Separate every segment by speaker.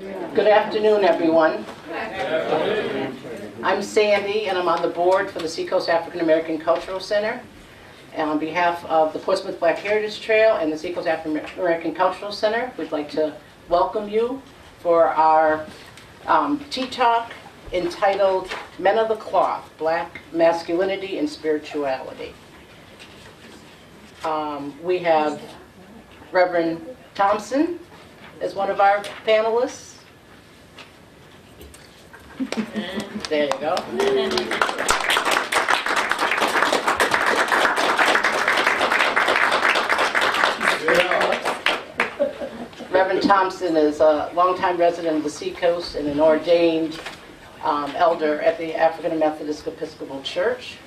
Speaker 1: Good afternoon, everyone. I'm Sandy, and I'm on the board for the Seacoast African American Cultural Center. And on behalf of the Portsmouth Black Heritage Trail and the Seacoast African American Cultural Center, we'd like to welcome you for our tea talk entitled Men of the Cloth, Black Masculinity and Spirituality. We have Reverend Thompson as one of our panelists. There you go. Reverend Thompson is a longtime resident of the Seacoast and an ordained elder at the African Methodist Episcopal Church.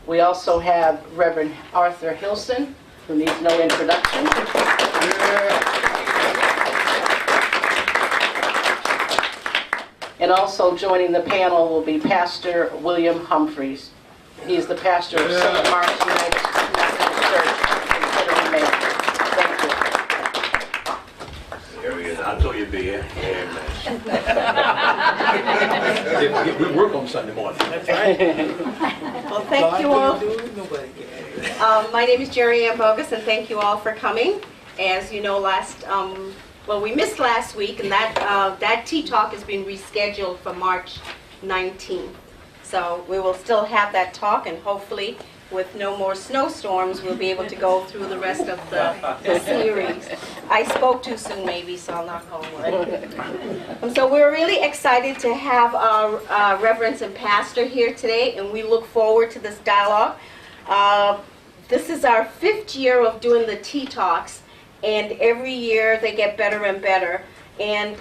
Speaker 1: We also have Reverend Arthur Hilson, who needs no introduction. And also joining the panel will be Pastor William Humphreys. He's the pastor of St. Mark's United Methodist Church in Kittery, Maine. Thank you.
Speaker 2: There he is. I told you to be here. Amen.
Speaker 3: We work on Sunday morning.
Speaker 4: That's right. Well, thank you all. My name is Jerry Ann Bogus, and thank you all for coming. As you know, we missed last week, and that tea talk has been rescheduled for March 19th. So we will still have that talk, and hopefully, with no more snowstorms, we'll be able to go through the rest of the series. I spoke too soon, maybe, so I'll knock on wood. So we're really excited to have our Reverend and Pastor here today, and we look forward to this dialogue. This is our 5th year of doing the tea talks, and every year they get better and better. And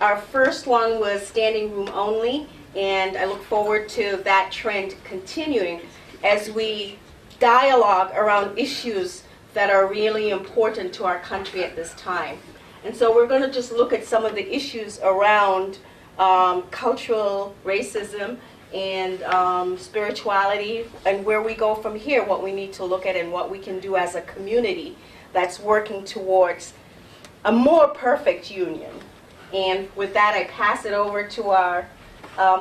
Speaker 4: our first one was standing room only, and I look forward to that trend continuing as we dialogue around issues that are really important to our country at this time. And so we're going to just look at some of the issues around cultural racism and spirituality, and where we go from here, what we need to look at and what we can do as a community that's working towards a more perfect union. And with that, I pass it over to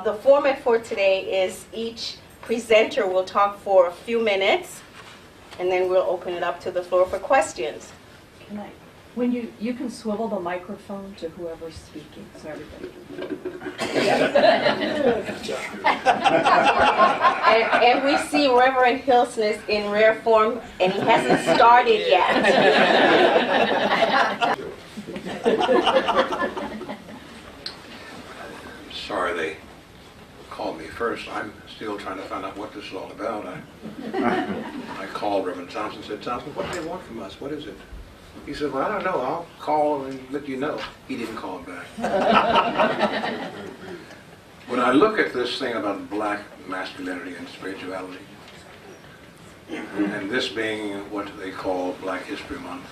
Speaker 4: the format for today is each presenter will talk for a few minutes, and then we'll open it up to the floor for questions.
Speaker 5: When you can swivel the microphone to whoever's speaking, so everybody
Speaker 4: and we see Reverend Hilson is in rare form, and he hasn't started yet.
Speaker 2: Sorry they called me first. I'm still trying to find out what this is all about. I called Reverend Thompson and said, Thompson, what do they want from us? What is it? He said, well, I don't know. I'll call and let you know. He didn't call back. When I look at this thing about black masculinity and spirituality, and this being what they call Black History Month,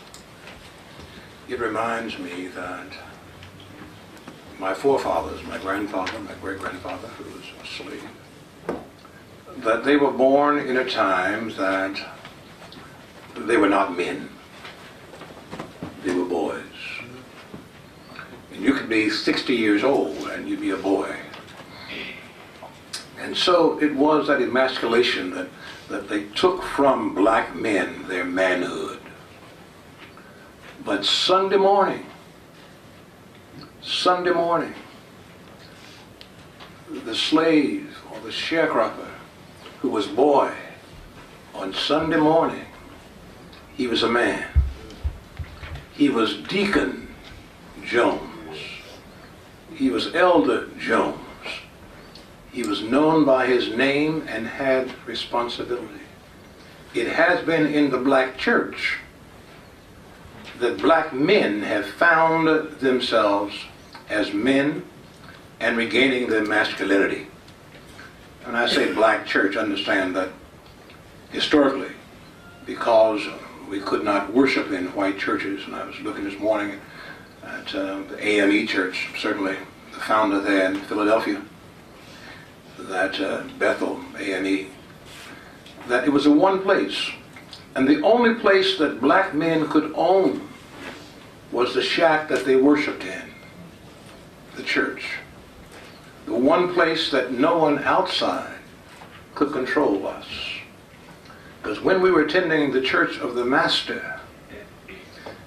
Speaker 2: it reminds me that my forefathers, my grandfather, my great-grandfather, who was a slave, that they were born in a time that they were not men. They were boys. And you could be 60 years old and you'd be a boy. And so it was that emasculation that they took from black men their manhood. But Sunday morning, the slave or the sharecropper who was boy, on Sunday morning, he was a man. He was Deacon Jones. He was Elder Jones. He was known by his name and had responsibility. It has been in the black church that black men have found themselves as men and regaining their masculinity. When I say black church, understand that historically, because we could not worship in white churches, and I was looking this morning at the AME church, certainly the founder there in Philadelphia, that Bethel AME, that it was a one place, and the only place that black men could own was the shack that they worshiped in. the church. The one place that no one outside could control us. Because when we were attending the church of the Master,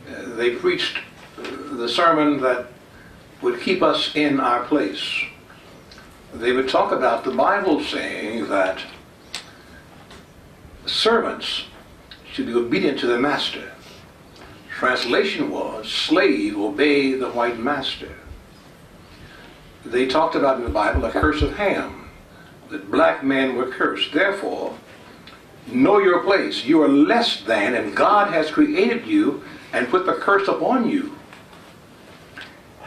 Speaker 2: they preached the sermon that would keep us in our place. They would talk about the Bible saying that servants should be obedient to their master. Translation was, slave, obey the white master. They talked about in the Bible a curse of Ham, that black men were cursed. Therefore, know your place. You are less than, and God has created you and put the curse upon you.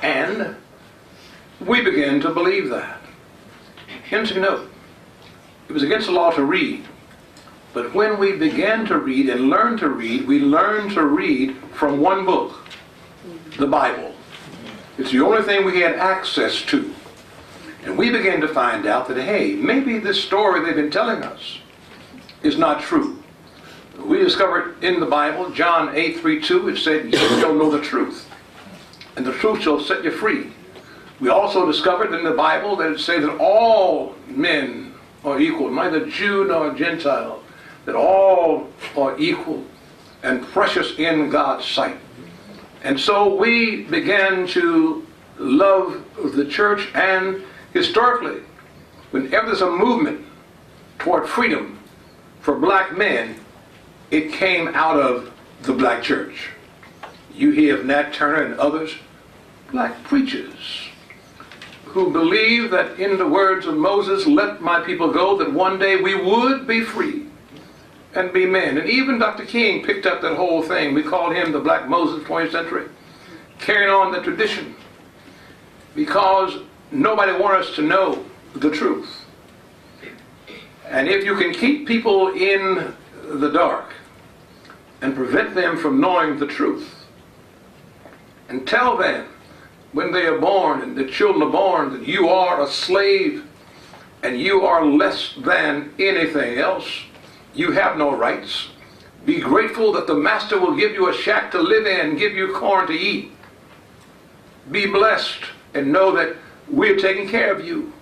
Speaker 2: And we began to believe that. Interesting note, it was against the law to read. But when we began to read and learn to read, we learned to read from one book, the Bible. It's the only thing we had access to. And we began to find out that, hey, maybe this story they've been telling us is not true. We discovered in the Bible, John 8:32, it said, you shall know the truth, and the truth shall set you free. We also discovered in the Bible that it says that all men are equal, neither Jew nor Gentile, that all are equal and precious in God's sight. And so we began to love the church, and historically, whenever there's a movement toward freedom for black men, it came out of the black church. You hear of Nat Turner and others, black preachers, who believe that in the words of Moses, let my people go, that one day we would be free and be men. And even Dr. King picked up that whole thing. We called him the Black Moses of the 20th century, carrying on the tradition, because nobody wanted us to know the truth. And if you can keep people in the dark and prevent them from knowing the truth, and tell them when they are born and the children are born that you are a slave and you are less than anything else, you have no rights. Be grateful that the master will give you a shack to live in, give you corn to eat. Be blessed and know that we're taking care of you.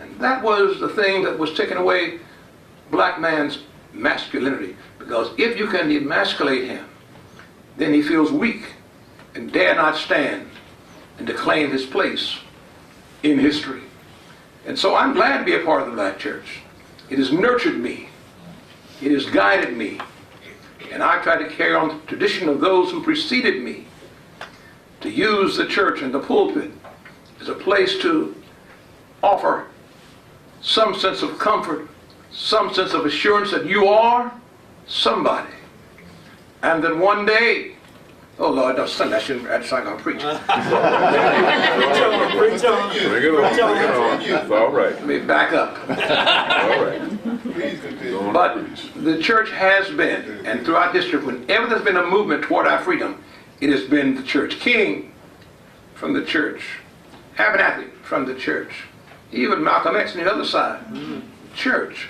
Speaker 2: And that was the thing that was taking away black man's masculinity. Because if you can emasculate him, then he feels weak and dare not stand and to claim his place in history. And so I'm glad to be a part of the black church. It has nurtured me. It has guided me. And I try to carry on the tradition of those who preceded me, to use the church and the pulpit as a place to offer some sense of comfort, some sense of assurance that you are somebody. And that one day, oh Lord, no, Sunday, that's not going to preach.
Speaker 3: Bring it on. It's all right.
Speaker 2: Let me back up.
Speaker 3: All right.
Speaker 2: But the church has been, and throughout history, whenever there's been a movement toward our freedom, it has been the church. King from the church. Abernathy from the church. Even Malcolm X on the other side. Church.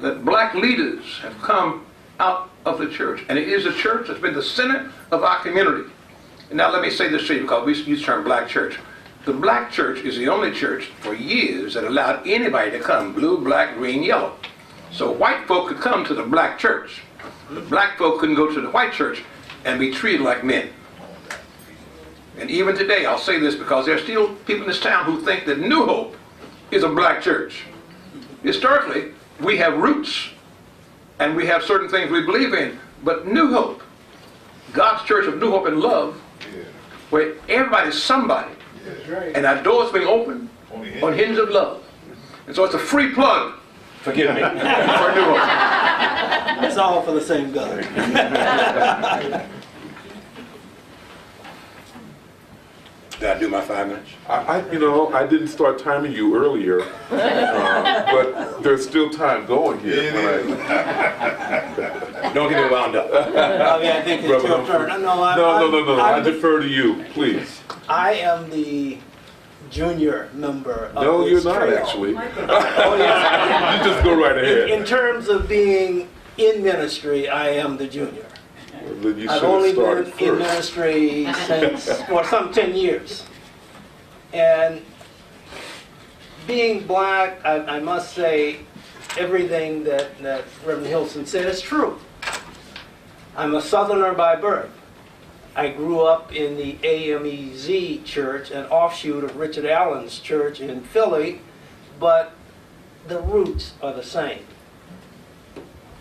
Speaker 2: That black leaders have come out of the church. And it is the church that's been the center of our community. And now let me say this to you, because we use the term black church. The black church is the only church for years that allowed anybody to come, blue, black, green, yellow. So white folk could come to the black church. The black folk couldn't go to the white church and be treated like men. And even today, I'll say this because there are still people in this town who think that New Hope is a black church. Historically, we have roots and we have certain things we believe in, but New Hope, God's church of New Hope and Love, where everybody's somebody, and our doors being open on hinges of love. And so it's a free plug, forgive me, for New Hope.
Speaker 6: It's all for the same God.
Speaker 2: Did I do my 5 minutes?
Speaker 3: I didn't start timing you earlier, but there's still time going here.
Speaker 2: Don't get me wound up.
Speaker 6: I think it's your turn. No,
Speaker 3: I defer to you, please.
Speaker 6: I am the junior member of
Speaker 3: No, you're
Speaker 6: this
Speaker 3: not
Speaker 6: trail.
Speaker 3: actually.
Speaker 6: Oh, yes.
Speaker 3: You just go right ahead.
Speaker 6: In terms of being in ministry, I am the junior.
Speaker 3: Then you
Speaker 6: I've
Speaker 3: should
Speaker 6: only
Speaker 3: have
Speaker 6: been
Speaker 3: started
Speaker 6: in
Speaker 3: first.
Speaker 6: ministry since, for some 10 years. And being black, I must say, everything that Reverend Hilson said is true. I'm a Southerner by birth. I grew up in the AMEZ church, an offshoot of Richard Allen's church in Philly, but the roots are the same.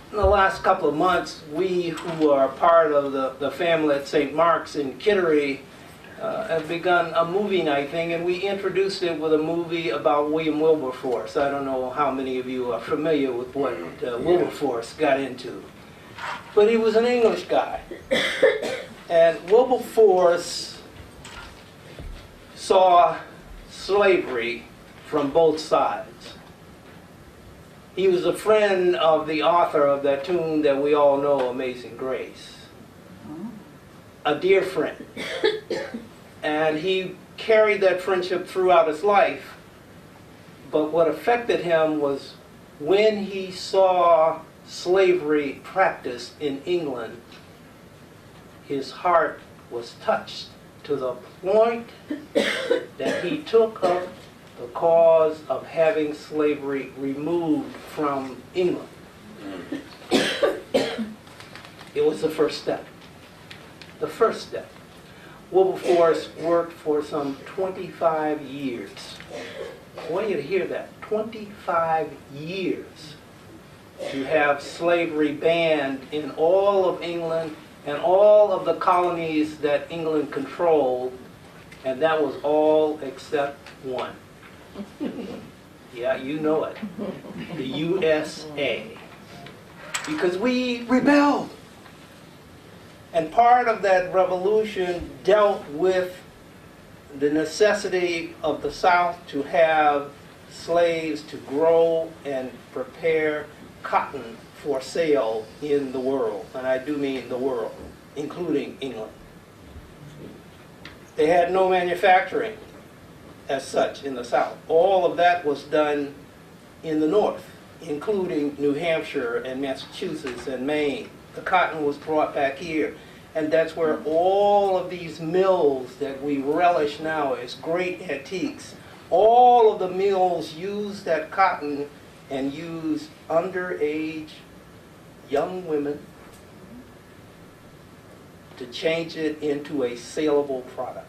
Speaker 6: In the last couple of months, we who are part of the family at St. Mark's in Kittery have begun a movie night thing, and we introduced it with a movie about William Wilberforce. I don't know how many of you are familiar with what Wilberforce got into, but he was an English guy. And Wilberforce saw slavery from both sides. He was a friend of the author of that tune that we all know, Amazing Grace. A dear friend. And he carried that friendship throughout his life. But what affected him was when he saw slavery practiced in England, his heart was touched to the point that he took up the cause of having slavery removed from England. It was the first step. The first step. Wilberforce worked for some 25 years. I want you to hear that. 25 years to have slavery banned in all of England and all of the colonies that England controlled, and that was all except one. Yeah, you know it. The USA. Because we rebelled. And part of that revolution dealt with the necessity of the South to have slaves to grow and prepare cotton for sale in the world. And I do mean the world, including England. They had no manufacturing as such in the South. All of that was done in the North, including New Hampshire and Massachusetts and Maine. The cotton was brought back here. And that's where all of these mills that we relish now as great antiques, all of the mills used that cotton and used underage young women to change it into a saleable product.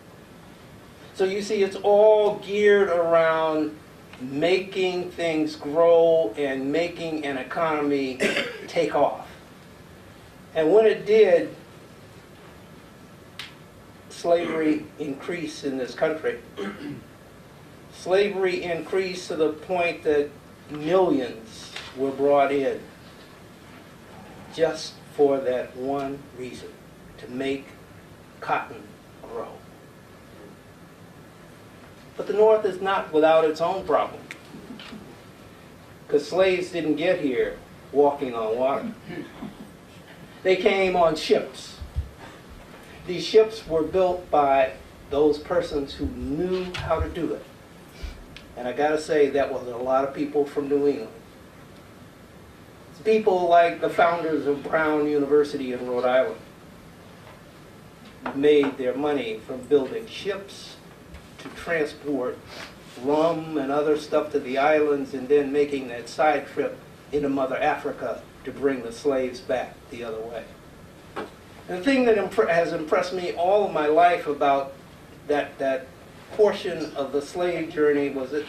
Speaker 6: So you see, it's all geared around making things grow and making an economy take off. And when it did, slavery increased in this country. Slavery increased to the point that millions were brought in just for that one reason, to make cotton grow. But the North is not without its own problem, because slaves didn't get here walking on water. They came on ships. These ships were built by those persons who knew how to do it. And I gotta say, that was a lot of people from New England. It's people like the founders of Brown University in Rhode Island made their money from building ships to transport rum and other stuff to the islands, and then making that side trip into Mother Africa to bring the slaves back the other way. And the thing that has impressed me all of my life about that portion of the slave journey was that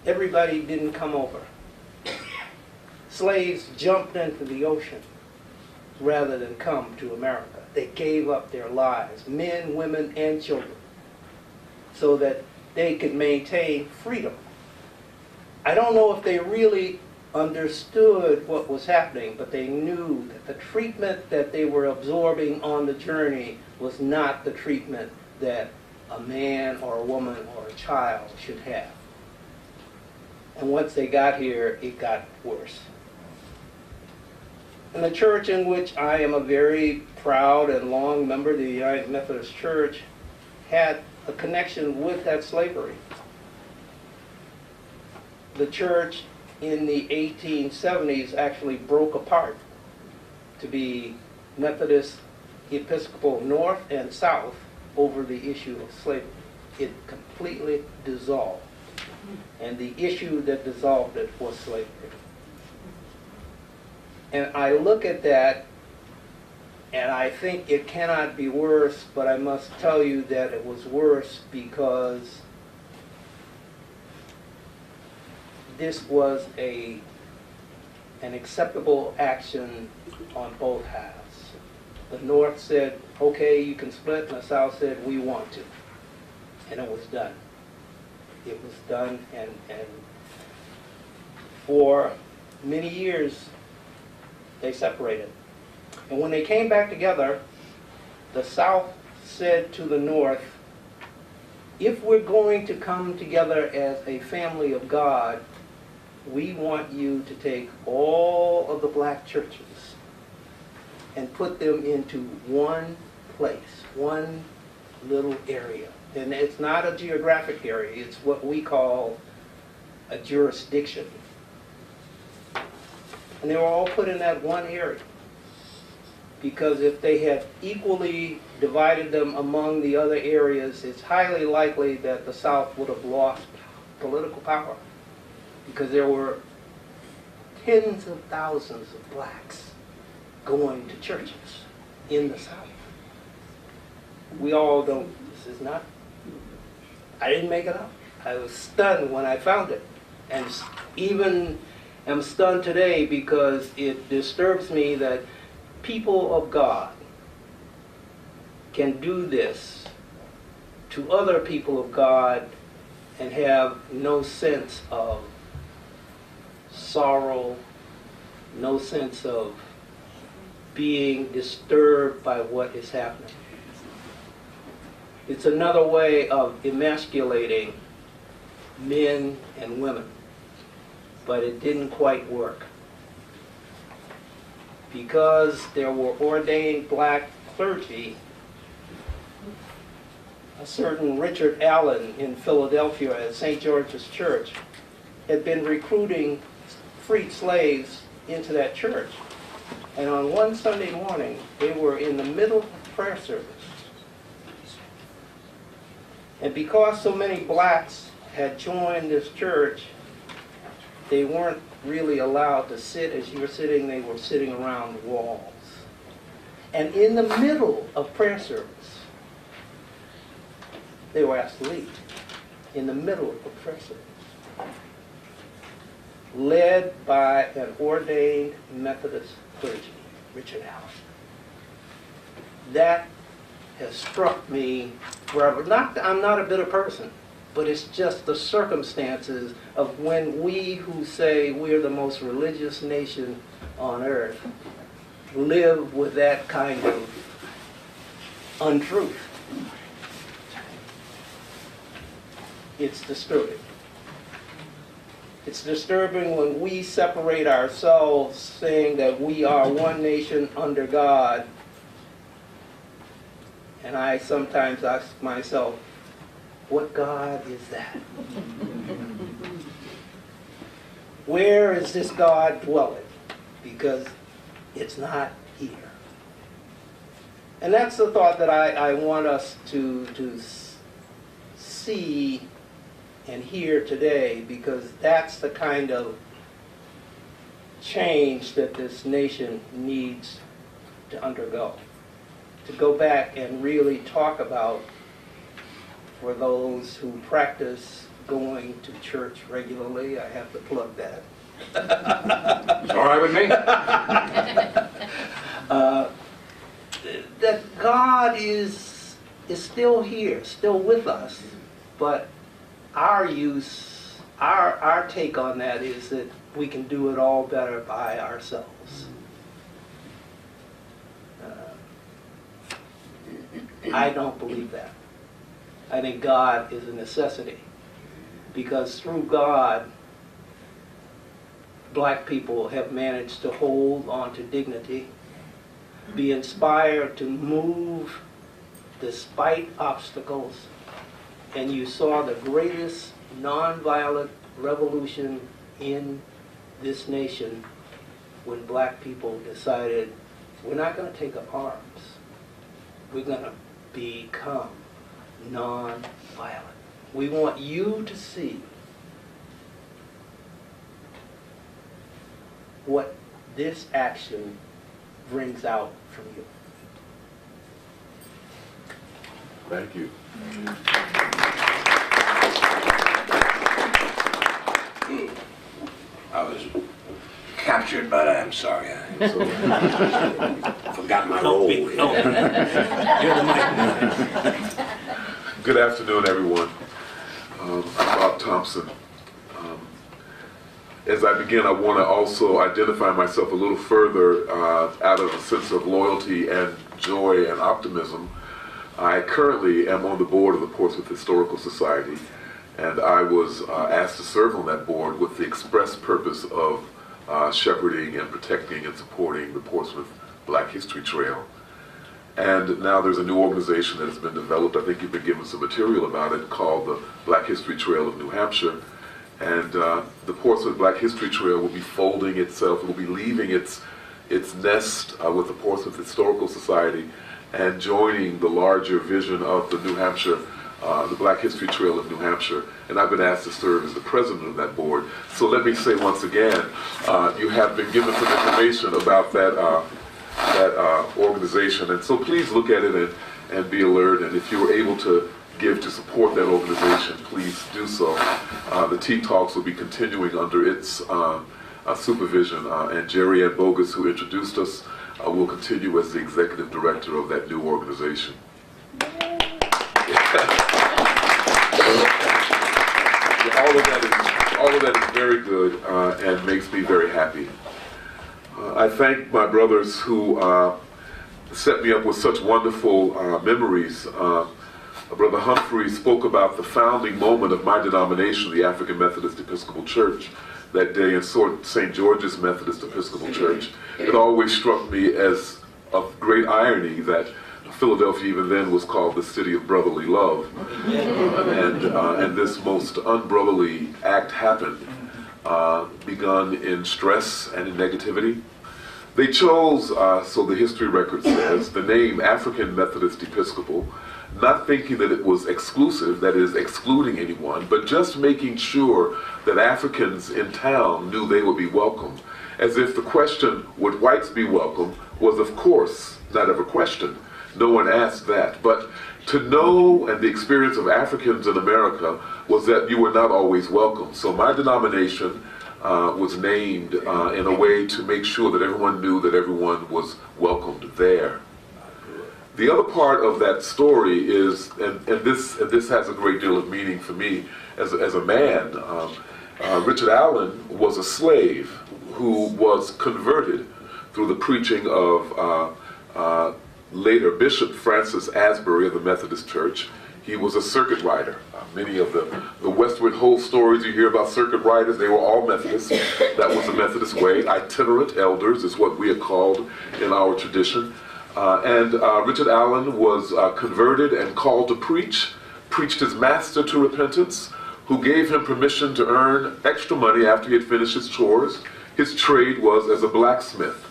Speaker 6: everybody didn't come over. Slaves jumped into the ocean rather than come to America. They gave up their lives, men, women, and children, so that they could maintain freedom. I don't know if they really understood what was happening, but they knew that the treatment that they were absorbing on the journey was not the treatment that a man or a woman or a child should have. And once they got here, it got worse. And the church in which I am a very proud and long member, the United Methodist Church, had a connection with that slavery. The church in the 1870s actually broke apart to be Methodist Episcopal North and South over the issue of slavery. it completely dissolved. And the issue that dissolved it was slavery. And I look at that and I think it cannot be worse, but I must tell you that it was worse because this was an acceptable action on both halves. The North said, okay, you can split, and the South said, we want to. And it was done. It was done, and for many years, they separated. And when they came back together, the South said to the North, if we're going to come together as a family of God, we want you to take all of the black churches and put them into one place, one little area. And it's not a geographic area, it's what we call a jurisdiction. And they were all put in that one area. Because if they had equally divided them among the other areas, it's highly likely that the South would have lost political power. Because there were tens of thousands of blacks going to churches in the South. We all don't, this is not, I didn't make it up. I was stunned when I found it. And even am stunned today because it disturbs me that people of God can do this to other people of God and have no sense of sorrow, no sense of being disturbed by what is happening. It's another way of emasculating men and women, but it didn't quite work. Because there were ordained black clergy, a certain Richard Allen in Philadelphia at St. George's Church had been recruiting freed slaves into that church. And on one Sunday morning, they were in the middle of prayer service. And because so many blacks had joined this church, they weren't really allowed to sit as you were sitting. They were sitting around the walls. And in the middle of prayer service, they were asked to leave. In the middle of prayer service. Led by an ordained Methodist clergy, Richard Allen. That has struck me forever. I'm not a bitter person, but it's just the circumstances of when we who say we're the most religious nation on earth live with that kind of untruth. It's disturbing. It's disturbing when we separate ourselves saying that we are one nation under God. And I sometimes ask myself, what God is that? Where is this God dwelling? Because it's not here. And that's the thought that I want us to see and hear today, because that's the kind of change that this nation needs to undergo. To go back and really talk about, for those who practice going to church regularly, I have to plug that.
Speaker 2: It's all right with me?
Speaker 6: That God is still here, still with us, but our take on that is that we can do it all better by ourselves. I don't believe that. I think God is a necessity, because through God, black people have managed to hold on to dignity, be inspired to move despite obstacles, and you saw the greatest nonviolent revolution in this nation when black people decided, we're not going to take up arms. We're going to become nonviolent. We want you to see what this action brings out from you.
Speaker 3: Thank you.
Speaker 2: I was captured, but I'm sorry. I forgot my role.
Speaker 6: You're the mic.
Speaker 3: Good afternoon, everyone. I'm Bob Thompson. As I begin, I want to also identify myself a little further out of a sense of loyalty and joy and optimism. I currently am on the board of the Portsmouth Historical Society, and I was asked to serve on that board with the express purpose of shepherding and protecting and supporting the Portsmouth Black History Trail. And now there's a new organization that has been developed. I think you've been given some material about it, called the Black History Trail of New Hampshire. And the Portsmouth Black History Trail will be folding itself, it will be leaving its nest with the Portsmouth Historical Society and joining the larger vision of the New Hampshire, the Black History Trail of New Hampshire. And I've been asked to serve as the president of that board. So let me say once again, you have been given some information about that organization. And so please look at it and be alert. And if you were able to give to support that organization, please do so. The Tea Talks will be continuing under its supervision, and Jerry Ann Bogus, who introduced us, will continue as the executive director of that new organization. All of that is very good and makes me very happy. I thank my brothers who set me up with such wonderful memories. Brother Humphrey spoke about the founding moment of my denomination, the African Methodist Episcopal Church, that day in St. George's Methodist Episcopal Church. It always struck me as of great irony that Philadelphia even then was called the city of brotherly love. And this most unbrotherly act happened, begun in stress and in negativity. They chose, so the history record says, the name African Methodist Episcopal, not thinking that it was exclusive, that is, excluding anyone, but just making sure that Africans in town knew they would be welcome. As if the question, would whites be welcome, was of course not ever questioned. No one asked that. But to know, and the experience of Africans in America was that you were not always welcome. So my denomination was named in a way to make sure that everyone knew that everyone was welcomed there. The other part of that story is, and this has a great deal of meaning for me as a man, Richard Allen was a slave who was converted through the preaching of later Bishop Francis Asbury of the Methodist Church. He was a circuit rider. Many of the Westward Ho stories you hear about circuit riders, they were all Methodists. That was the Methodist way. Itinerant elders is what we are called in our tradition. And Richard Allen was converted and called to preached his master to repentance, who gave him permission to earn extra money after he had finished his chores. His trade was as a blacksmith.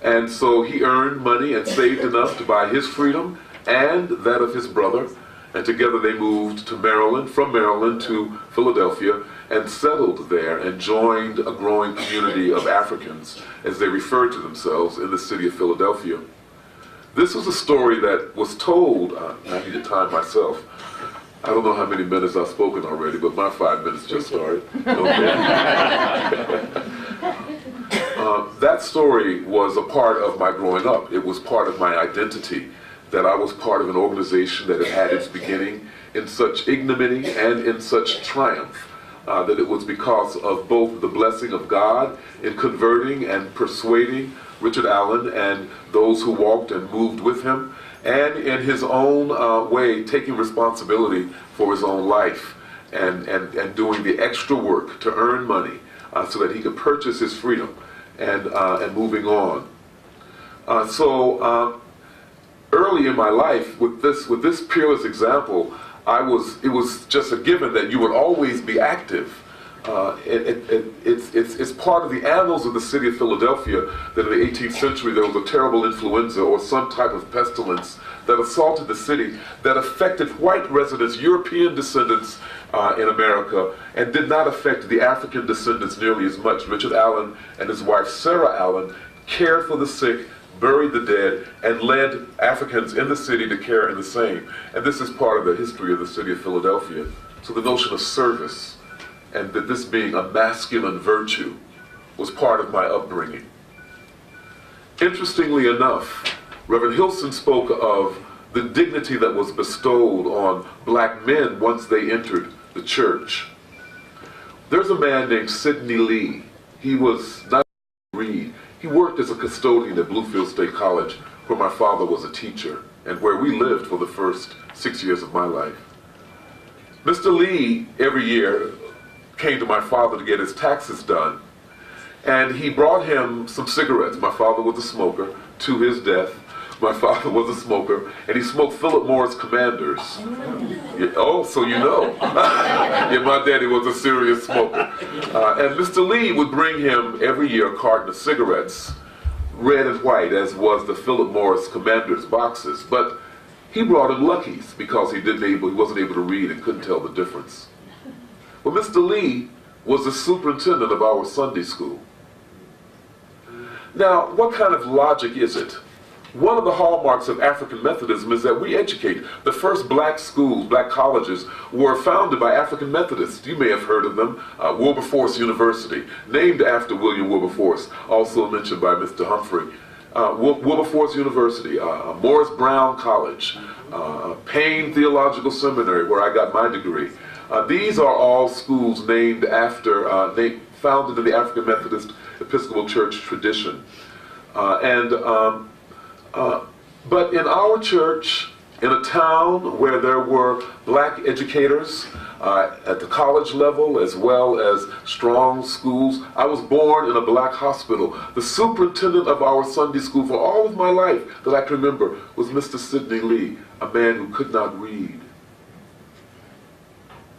Speaker 3: And so he earned money and saved enough to buy his freedom and that of his brother. And together they moved to Maryland, from Maryland to Philadelphia, and settled there and joined a growing community of Africans, as they referred to themselves, in the city of Philadelphia. This was a story that was told, I need to time myself. I don't know how many minutes I've spoken already, but my 5 minutes just started. Okay. That story was a part of my growing up. It was part of my identity, that I was part of an organization that had had its beginning in such ignominy and in such triumph, that it was because of both the blessing of God in converting and persuading Richard Allen and those who walked and moved with him, and in his own way taking responsibility for his own life and doing the extra work to earn money so that he could purchase his freedom and moving on. So early in my life, with this peerless example, it was just a given that you would always be active. It's part of the annals of the city of Philadelphia that in the 18th century there was a terrible influenza or some type of pestilence that assaulted the city that affected white residents, European descendants in America, and did not affect the African descendants nearly as much. Richard Allen and his wife Sarah Allen cared for the sick, buried the dead, and led Africans in the city to care in the same. And this is part of the history of the city of Philadelphia. So the notion of service, and that this being a masculine virtue, was part of my upbringing. Interestingly enough, Reverend Hilson spoke of the dignity that was bestowed on black men once they entered the church. There's a man named Sidney Lee. He was not read. He worked as a custodian at Bluefield State College, where my father was a teacher, and where we lived for the first 6 years of my life. Mr. Lee, every year, came to my father to get his taxes done, and he brought him some cigarettes. My father was a smoker, to his death. My father was a smoker, and he smoked Philip Morris Commanders. Yeah, oh, so you know. Yeah, my daddy was a serious smoker. And Mr. Lee would bring him every year a carton of cigarettes, red and white, as was the Philip Morris Commanders boxes. But he brought him Luckies because he wasn't able to read and couldn't tell the difference. Well, Mr. Lee was the superintendent of our Sunday school. Now, what kind of logic is it? One of the hallmarks of African Methodism is that we educate. The first black schools, black colleges, were founded by African Methodists. You may have heard of them. Wilberforce University, named after William Wilberforce, also mentioned by Mr. Humphrey. Wilberforce University, Morris Brown College, Payne Theological Seminary, where I got my degree. These are all schools named after, founded in the African Methodist Episcopal Church tradition. But in our church, in a town where there were black educators at the college level as well as strong schools, I was born in a black hospital. The superintendent of our Sunday school for all of my life that I can remember was Mr. Sidney Lee, a man who could not read.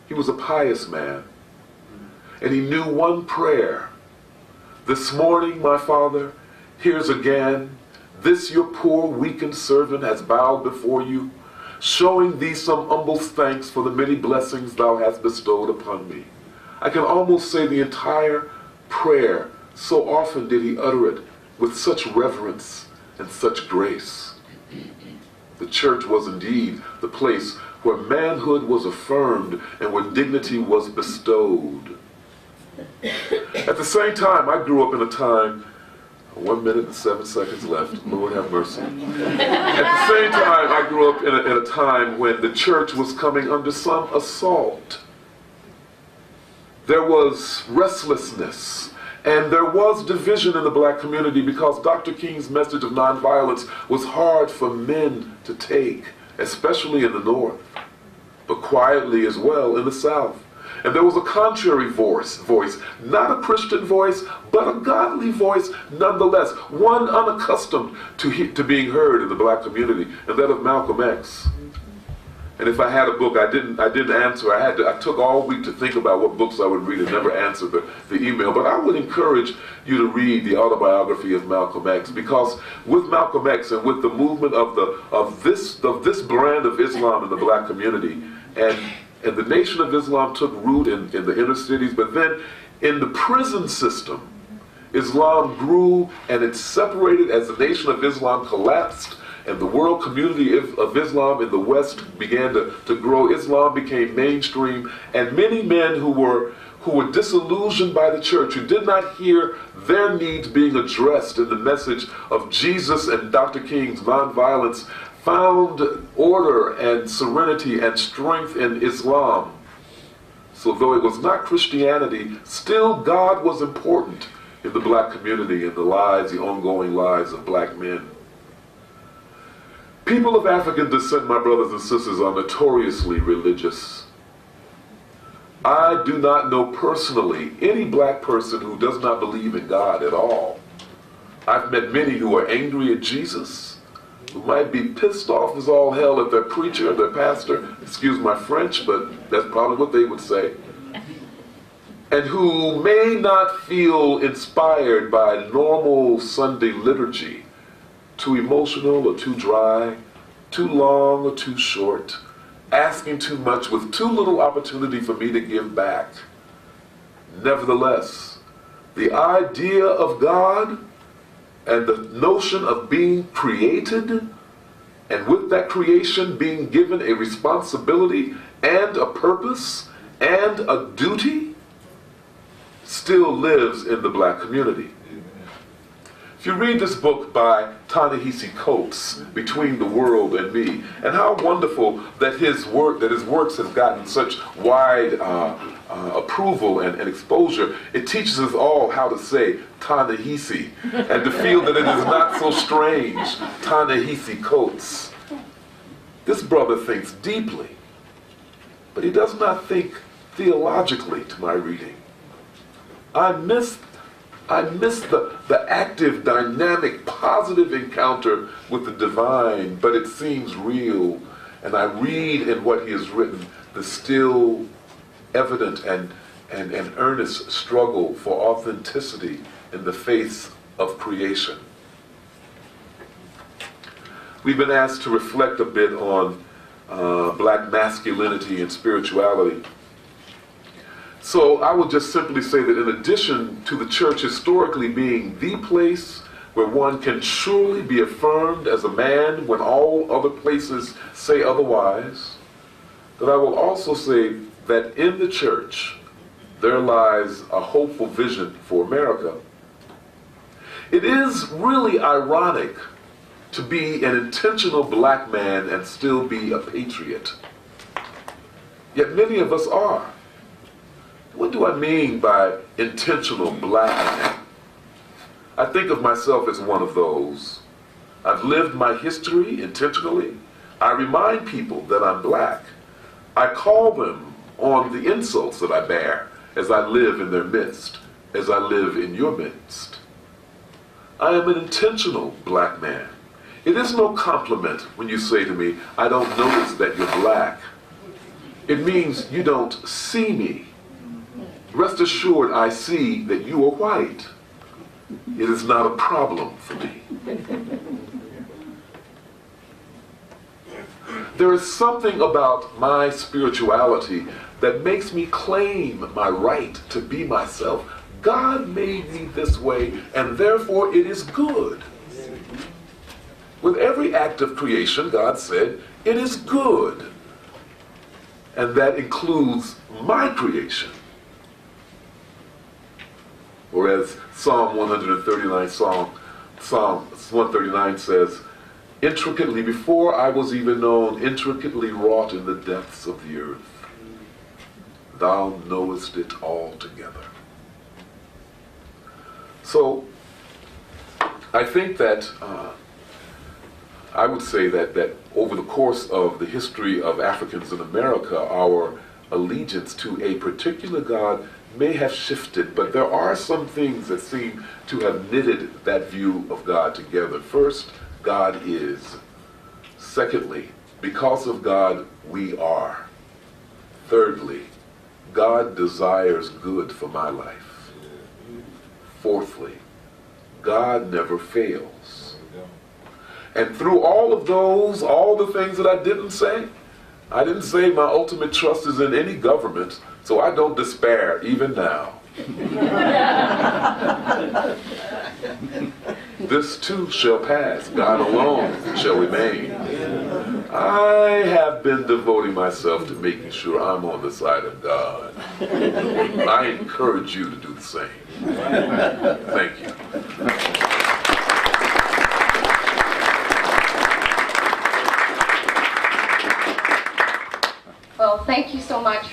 Speaker 3: He was a pious man, and he knew one prayer. This morning, my Father, here's again, this your poor weakened servant has bowed before you, showing thee some humble thanks for the many blessings thou hast bestowed upon me. I can almost say the entire prayer, so often did he utter it with such reverence and such grace. The church was indeed the place where manhood was affirmed and where dignity was bestowed. At the same time, I grew up in a time, 1 minute and 7 seconds left, Lord have mercy. At the same time, I grew up in a time when the church was coming under some assault. There was restlessness, and there was division in the black community because Dr. King's message of nonviolence was hard for men to take, especially in the North, but quietly as well in the South. And there was a contrary voice, not a Christian voice, but a godly voice nonetheless, one unaccustomed to being heard in the black community, and that of Malcolm X. And if I had a book, I didn't answer. I took all week to think about what books I would read and never answer the email. But I would encourage you to read the autobiography of Malcolm X, because with Malcolm X and with the movement of this brand of Islam in the black community, and the Nation of Islam took root in the inner cities, but then in the prison system, Islam grew and it separated as the Nation of Islam collapsed. And the world community of Islam in the West began to grow. Islam became mainstream, and many men who were disillusioned by the church, who did not hear their needs being addressed in the message of Jesus and Dr. King's nonviolence, found order and serenity and strength in Islam. So though it was not Christianity, still God was important in the black community, in the ongoing lives of black men. People of African descent, my brothers and sisters, are notoriously religious. I do not know personally any black person who does not believe in God at all. I've met many who are angry at Jesus, who might be pissed off as all hell at their preacher, their pastor, excuse my French, but that's probably what they would say, and who may not feel inspired by normal Sunday liturgy, too emotional or too dry, too long or too short, asking too much with too little opportunity for me to give back. Nevertheless, the idea of God and the notion of being created, and with that creation being given a responsibility and a purpose and a duty, still lives in the black community. If you read this book by Ta-Nehisi Coates, Between the World and Me, and how wonderful that his works have gotten such wide approval and exposure, it teaches us all how to say Ta-Nehisi, and to feel that it is not so strange. Ta-Nehisi Coates. This brother thinks deeply, but he does not think theologically, to my reading. I miss the active, dynamic, positive encounter with the divine, but it seems real. And I read in what he has written the still evident and earnest struggle for authenticity in the face of creation. We've been asked to reflect a bit on black masculinity and spirituality. So I will just simply say that in addition to the church historically being the place where one can surely be affirmed as a man when all other places say otherwise, that I will also say that in the church there lies a hopeful vision for America. It is really ironic to be an intentional black man and still be a patriot. Yet many of us are. What do I mean by intentional black man? I think of myself as one of those. I've lived my history intentionally. I remind people that I'm black. I call them on the insults that I bear as I live in their midst, as I live in your midst. I am an intentional black man. It is no compliment when you say to me, I don't notice that you're black. It means you don't see me. Rest assured, I see that you are white. It is not a problem for me. There is something about my spirituality that makes me claim my right to be myself. God made me this way, and therefore it is good. With every act of creation, God said, it is good. And that includes my creation. Or as Psalm 139 says, intricately, before I was even known, intricately wrought in the depths of the earth, thou knowest it altogether. So, I think that I would say that over the course of the history of Africans in America, our allegiance to a particular God may have shifted, but there are some things that seem to have knitted that view of God together. First, God is. Secondly, because of God, we are. Thirdly, God desires good for my life. Fourthly, God never fails. And through all of those, all the things that I didn't say my ultimate trust is in any government, so I don't despair even now. This too shall pass. God alone shall remain. I have been devoting myself to making sure I'm on the side of God. I encourage you to do the same. Thank you.
Speaker 4: Well, thank you so much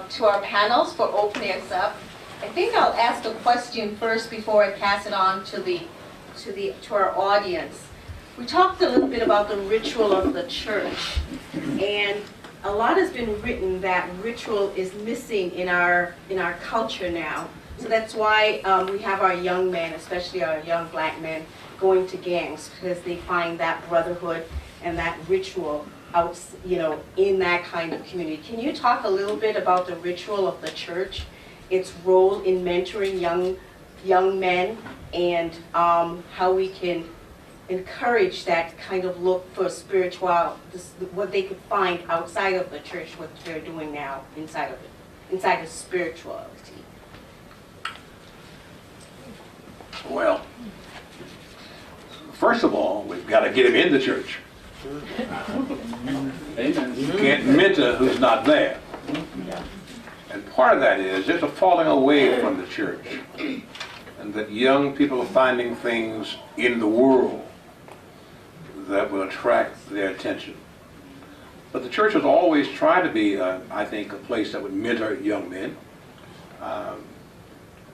Speaker 4: to our panels for opening us up. I think I'll ask a question first before I pass it on to our audience. We talked a little bit about the ritual of the church, and a lot has been written that ritual is missing in our culture now. So that's why we have our young men, especially our young black men, going to gangs, because they find that brotherhood and that ritual out, in that kind of community. Can you talk a little bit about the ritual of the church, its role in mentoring young men, and how we can encourage that kind of look for what they could find outside of the church, what they're doing now inside of spirituality.
Speaker 2: Well, first of all, we've got to get him in the church.
Speaker 7: Amen.
Speaker 2: You can't mentor who's not there. And part of that is there's a falling away from the church. And that young people are finding things in the world that will attract their attention. But the church has always tried to be, I think, a place that would mentor young men. The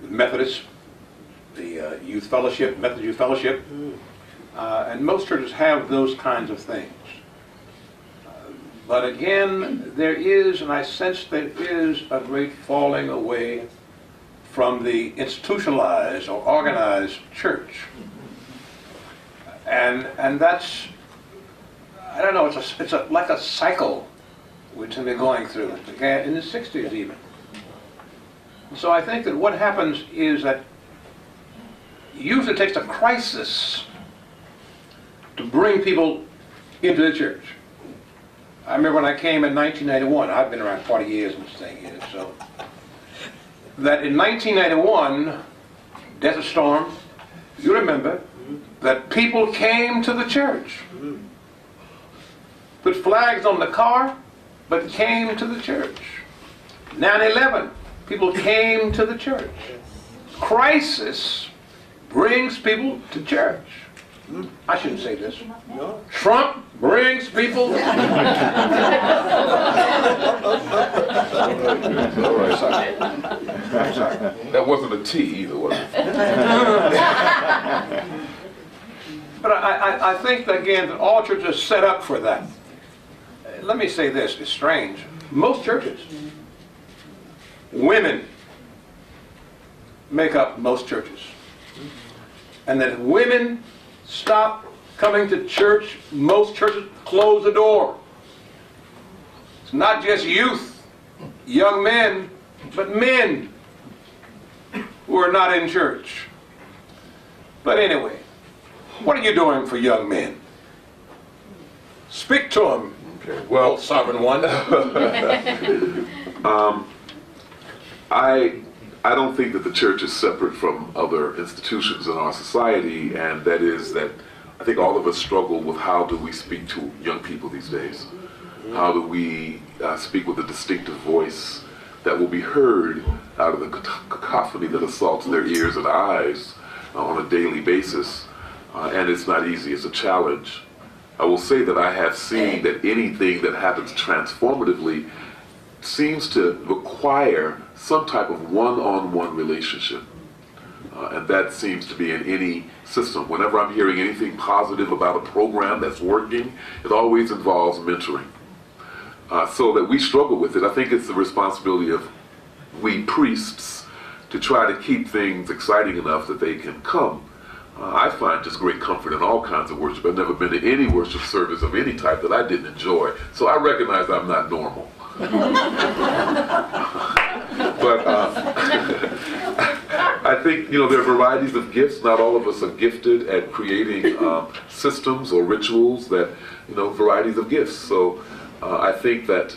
Speaker 2: Methodists, the Youth Fellowship, Methodist Youth Fellowship, and most churches have those kinds of things. But again, there is, and I sense there is, a great falling away from the institutionalized or organized church. And that's, I don't know, it's like a cycle which we've been going through. It began in the 60s even. So I think that what happens is that usually it takes a crisis to bring people into the church. I remember when I came in 1991, I've been around 40 years in this thing here, so that in 1991, Desert Storm, you remember that people came to the church. Put flags on the car, but came to the church. 9/11, people came to the church. Crisis brings people to church. I shouldn't say this.
Speaker 6: No?
Speaker 2: Trump brings people.
Speaker 3: All right.
Speaker 2: Sorry. I'm sorry.
Speaker 3: That wasn't a T either, was it?
Speaker 2: But I think that, again, that all churches are set up for that. Let me say this, it's strange. Most churches, women make up most churches. And that if women stop coming to church, most churches close the door. It's not just youth, young men, but men who are not in church. But anyway, what are you doing for young men? Speak to them,
Speaker 3: Okay. Well,
Speaker 2: sovereign one.
Speaker 3: I don't think that the church is separate from other institutions in our society, and that is that I think all of us struggle with how do we speak to young people these days. How do we speak with a distinctive voice that will be heard out of the cacophony that assaults their ears and eyes on a daily basis. And it's not easy, it's a challenge. I will say that I have seen that anything that happens transformatively seems to require some type of one-on-one relationship. And that seems to be in any system. Whenever I'm hearing anything positive about a program that's working, it always involves mentoring. So that we struggle with it. I think it's the responsibility of we priests to try to keep things exciting enough that they can come. I find just great comfort in all kinds of worship. I've never been to any worship service of any type that I didn't enjoy. So I recognize I'm not normal. But I think, there are varieties of gifts. Not all of us are gifted at creating systems or rituals that, varieties of gifts. So I think that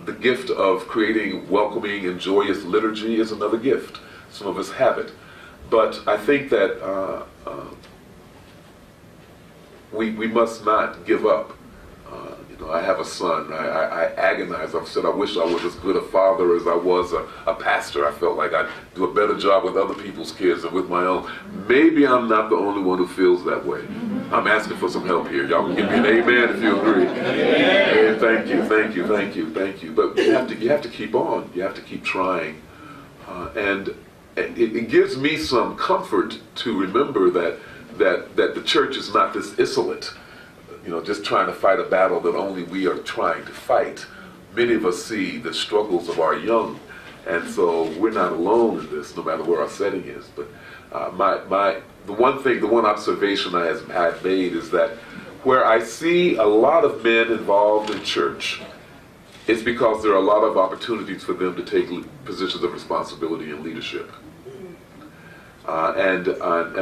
Speaker 3: the gift of creating welcoming and joyous liturgy is another gift. Some of us have it. But I think that we must not give up. I have a son. I agonize. I've said I wish I was as good a father as I was a pastor. I felt like I'd do a better job with other people's kids than with my own. Maybe I'm not the only one who feels that way. I'm asking for some help here. Y'all can give me an amen if you agree. Hey, thank you. But you have to keep on. You have to keep trying. And it gives me some comfort to remember that the church is not this isolate, just trying to fight a battle that only we are trying to fight. Many of us see the struggles of our young, and so we're not alone in this, no matter where our setting is. But the one observation I have made is that where I see a lot of men involved in church, it's because there are a lot of opportunities for them to take positions of responsibility and leadership. And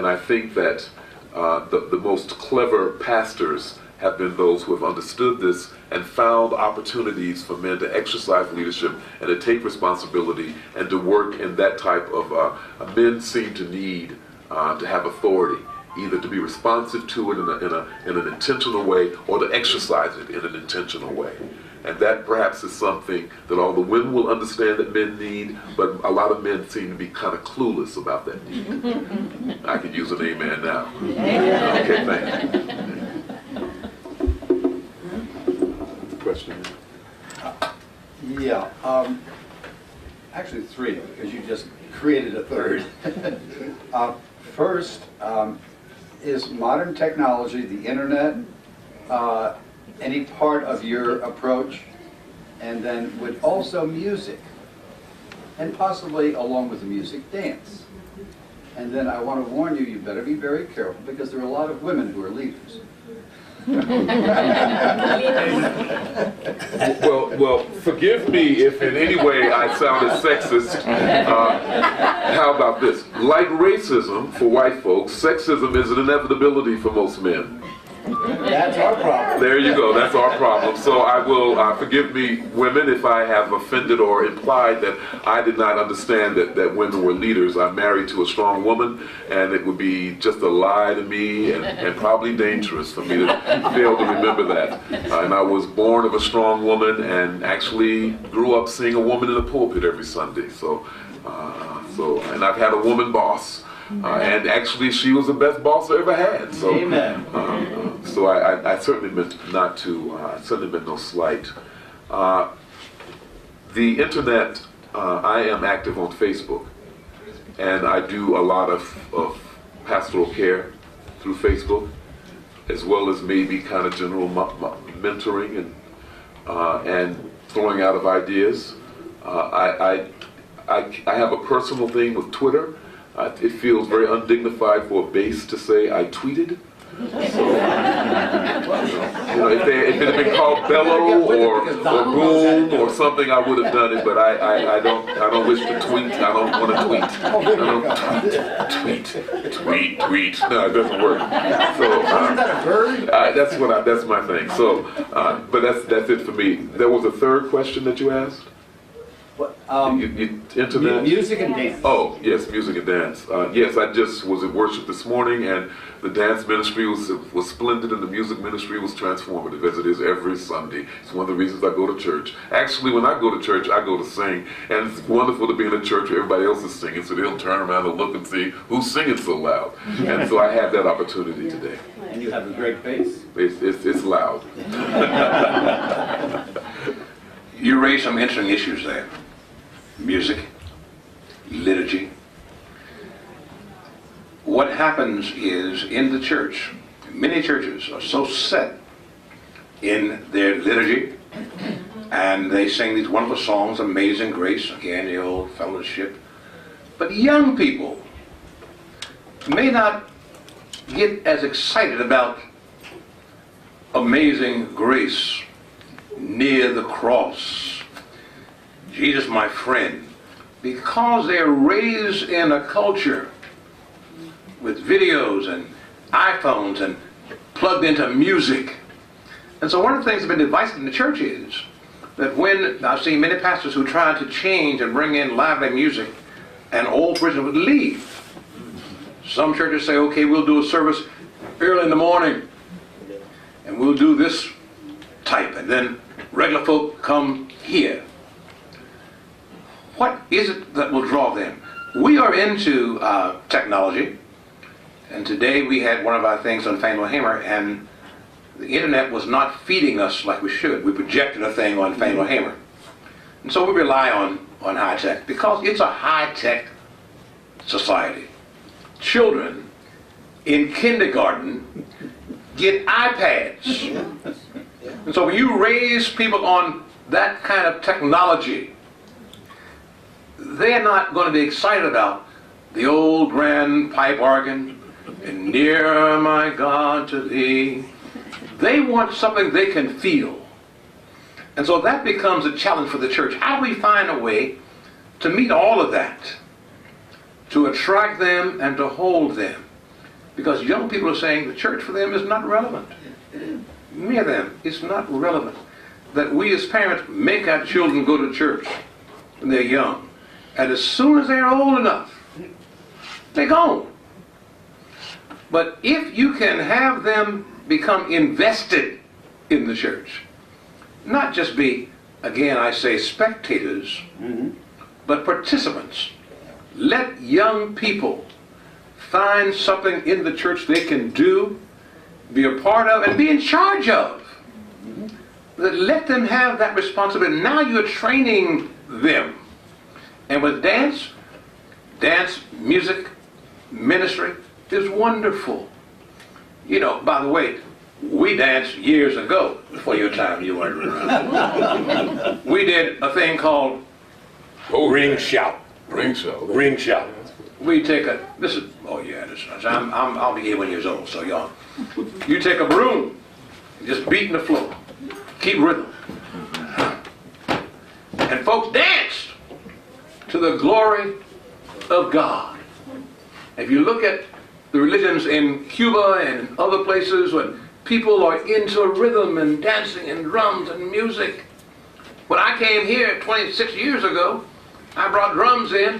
Speaker 3: I think that the most clever pastors have been those who have understood this and found opportunities for men to exercise leadership and to take responsibility and to work in that type of, men seem to need to have authority, either to be responsive to it in an intentional way or to exercise it in an intentional way. And that perhaps is something that all the women will understand that men need, but a lot of men seem to be kind of clueless about that need. I could use an amen now. Okay, thank you. Question?
Speaker 7: Yeah, actually three, because you just created a third. First, is modern technology, the internet, any part of your approach? And then would also music, and possibly along with the music, dance. And then I want to warn you, you better be very careful, because there are a lot of women who are leaders.
Speaker 3: Well, forgive me if in any way I sounded sexist. How about this? Like racism for white folks, sexism is an inevitability for most men.
Speaker 7: That's our problem.
Speaker 3: There you go, that's our problem. So I will, forgive me, women, if I have offended or implied that I did not understand that women were leaders. I'm married to a strong woman, and it would be just a lie to me and probably dangerous for me to fail to remember that. And I was born of a strong woman and actually grew up seeing a woman in the pulpit every Sunday. So and I've had a woman boss. And actually, she was the best boss I ever had. So,
Speaker 7: Amen.
Speaker 3: So I certainly meant not to. I certainly meant no slight. The internet. I am active on Facebook, and I do a lot of pastoral care through Facebook, as well as maybe kind of general mentoring and throwing out of ideas. I have a personal thing with Twitter. It feels very undignified for a base to say I tweeted. So, if it had been called Bellow or Boom or something, I would have done it. But I don't wish to tweet. I don't want to tweet. Tweet. No, it doesn't work. So
Speaker 7: Isn't that a bird?
Speaker 3: that's my thing. So, but that's it for me. There was a third question that you asked.
Speaker 7: What,
Speaker 3: internet?
Speaker 7: music and dance.
Speaker 3: Oh, yes, music and dance. Yes, I just was at worship this morning, and the dance ministry was splendid, and the music ministry was transformative, as it is every Sunday. It's one of the reasons I go to church. Actually, when I go to church, I go to sing, and it's wonderful to be in a church where everybody else is singing, so they'll turn around and look and see who's singing so loud. And so I had that opportunity today.
Speaker 7: And you have a great bass.
Speaker 3: It's loud.
Speaker 2: You raised some interesting issues there. Music, liturgy. What happens is in the church, many churches are so set in their liturgy, and they sing these wonderful songs, Amazing Grace, again, the old fellowship. But young people may not get as excited about Amazing Grace, Near the Cross, Jesus my friend, because they're raised in a culture with videos and iPhones and plugged into music. And so one of the things that's been divisive in the church is that when I've seen many pastors who try to change and bring in lively music, and old Christians would leave. Some churches say, okay, we'll do a service early in the morning, and we'll do this type, and then regular folk come here. What is it that will draw them? We are into technology, and today we had one of our things on Faneuil Hamer, and the internet was not feeding us like we should. We projected a thing on Faneuil Hamer. And so we rely on high tech, because it's a high tech society. Children in kindergarten get iPads. And so when you raise people on that kind of technology, they're not going to be excited about the old grand pipe organ and near my God to thee. They want something they can feel. And so that becomes a challenge for the church. How do we find a way to meet all of that, to attract them and to hold them? Because young people are saying the church for them is not relevant. Many of them, it's not relevant. That we as parents make our children go to church when they're young. And as soon as they're old enough, they're gone. But if you can have them become invested in the church, not just be, again I say, spectators, but participants. Let young people find something in the church they can do, be a part of, and be in charge of. Let them have that responsibility. Now you're training them. And with dance, music, ministry is wonderful. You know, by the way, we danced years ago, before your time, you weren't around. We did a thing called ring shout.
Speaker 3: Ring show.
Speaker 2: Ring shout. We take a, this is, oh yeah, this is, I'll be 81 years old, so y'all. You take a broom, just beating the floor. Keep rhythm. And folks danced to the glory of God. If you look at the religions in Cuba and other places when people are into rhythm and dancing and drums and music. When I came here 26 years ago, I brought drums in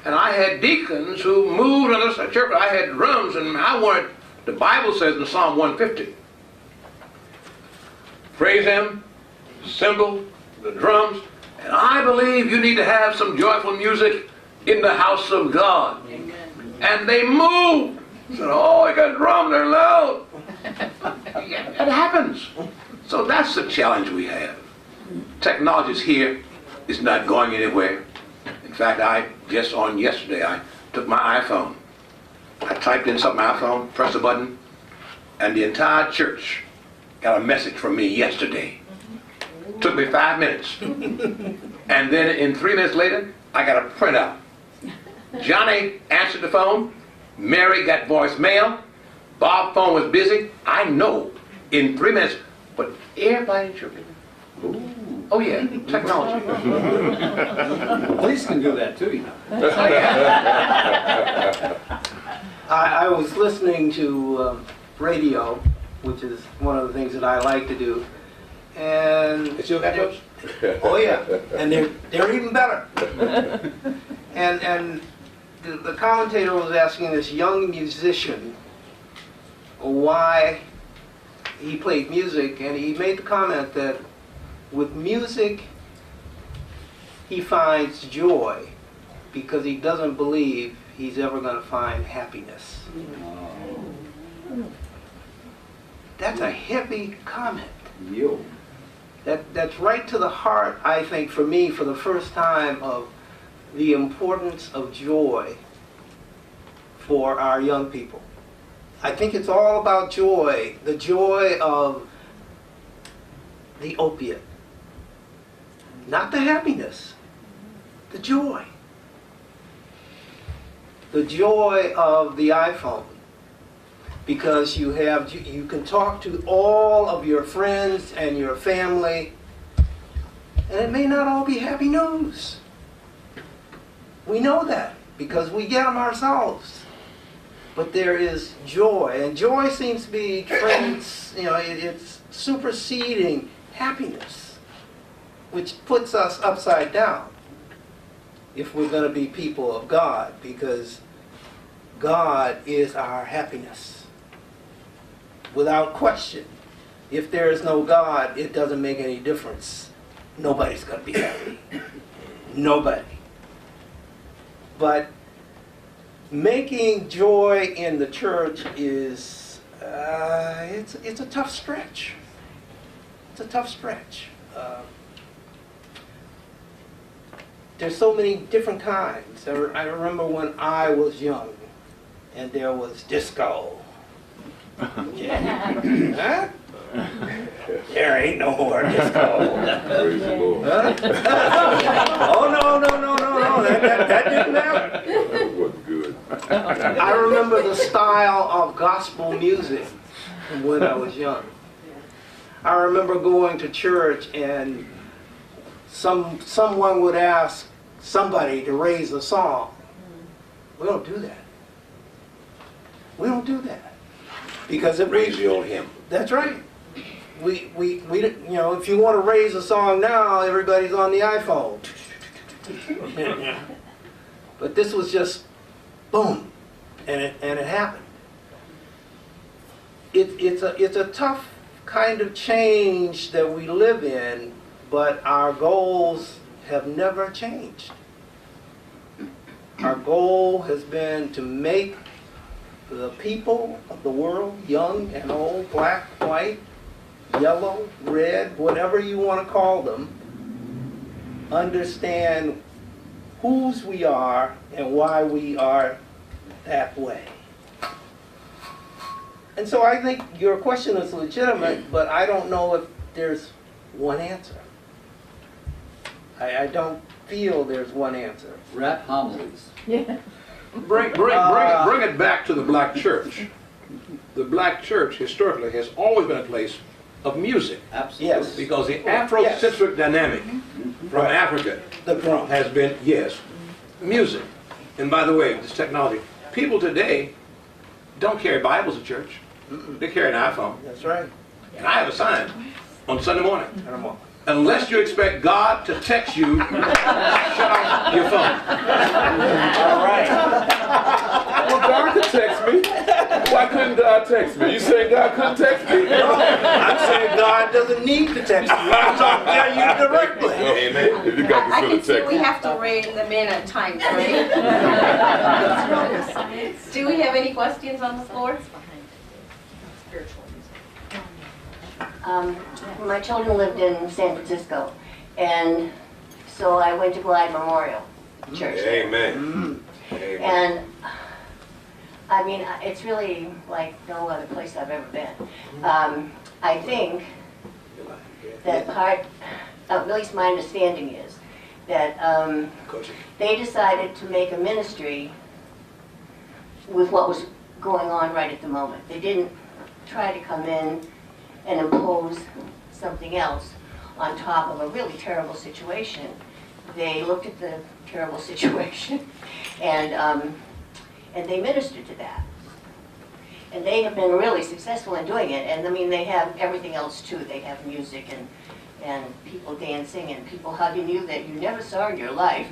Speaker 2: and I had deacons who moved on this church. I had drums and I wanted, the Bible says in Psalm 150, praise Him, cymbal, the drums, and I believe you need to have some joyful music in the house of God. Amen. And they moved. Said, oh, I got drums, they're loud. It happens. So that's the challenge we have. Technology is here. It's not going anywhere. In fact, yesterday, I took my iPhone. I typed in something on my iPhone, pressed a button, and the entire church got a message from me yesterday. Took me 5 minutes. And then in 3 minutes later, I got a printout. Johnny answered the phone. Mary got voicemail. Bob's phone was busy. I know in 3 minutes, but everybody in church. Oh yeah, technology.
Speaker 7: Police can do that too, you know.
Speaker 6: I was listening to radio, which is one of the things that I like to do, and
Speaker 2: It's your echoes?
Speaker 6: oh yeah, and they're even better. And the commentator was asking this young musician why he played music, and he made the comment that with music he finds joy because he doesn't believe he's ever going to find happiness. That's a heavy comment.
Speaker 7: Yo.
Speaker 6: That's right to the heart, I think, for me, for the first time, of the importance of joy for our young people. I think it's all about joy, the joy of the opiate. Not the happiness, the joy. The joy of the iPhone. Because you can talk to all of your friends and your family, and it may not all be happy news. We know that because we get them ourselves. But there is joy, and joy seems to be it's superseding happiness, which puts us upside down if we're going to be people of God, because God is our happiness. Without question, if there is no God, it doesn't make any difference. Nobody's going to be happy. Nobody. But making joy in the church is, it's a tough stretch. It's a tough stretch. There's so many different kinds. I remember when I was young, and there was disco. Yeah. Huh? There ain't no more disco.
Speaker 3: Praise the Lord.
Speaker 6: Huh? Oh, no. That didn't happen.
Speaker 3: That wasn't good.
Speaker 6: I remember the style of gospel music from when I was young. I remember going to church and someone would ask somebody to raise a song. We don't do that. We don't do that. Because if
Speaker 2: Raise the old hymn.
Speaker 6: that's right. We, if you want to raise a song now, everybody's on the iPhone. But this was just boom, and it happened. It's a tough kind of change that we live in, but our goals have never changed. Our goal has been to make the people of the world, young and old, black, white, yellow, red, whatever you want to call them, understand whose we are and why we are that way. And so I think your question is legitimate, but I don't know if there's one answer. I don't feel there's one answer.
Speaker 7: Rap homilies.
Speaker 5: Yeah.
Speaker 2: Bring it back to the black church. The black church historically has always been a place of music.
Speaker 7: Absolutely.
Speaker 6: Yes.
Speaker 2: Because the Afrocentric dynamic from Africa
Speaker 6: The drum.
Speaker 2: has been, yes, music. And by the way, this technology, people today don't carry Bibles to church. They carry an iPhone.
Speaker 6: That's right.
Speaker 2: And I have a sign on Sunday morning.
Speaker 6: And I'm on.
Speaker 2: Unless you expect God to text you, shut off your phone.
Speaker 6: All right.
Speaker 3: Well, God could text me. Why couldn't God text me? You saying God couldn't text me?
Speaker 6: I'm saying God doesn't need to text you. I'm talking to you directly.
Speaker 3: Amen. If you got
Speaker 4: I
Speaker 3: to
Speaker 4: can
Speaker 3: send a
Speaker 4: see
Speaker 3: text.
Speaker 4: we have to rein them in at times, right? Do we have any questions on the floor?
Speaker 8: My children lived in San Francisco, and so I went to Glide Memorial Church there.
Speaker 2: Amen. Amen.
Speaker 8: And I mean, it's really like no other place I've ever been. I think that part, at least my understanding is, that they decided to make a ministry with what was going on right at the moment. They didn't try to come in and impose something else on top of a really terrible situation. They looked at the terrible situation and they ministered to that. And they have been really successful in doing it. And I mean, they have everything else too. They have music and people dancing and people hugging you that you never saw in your life.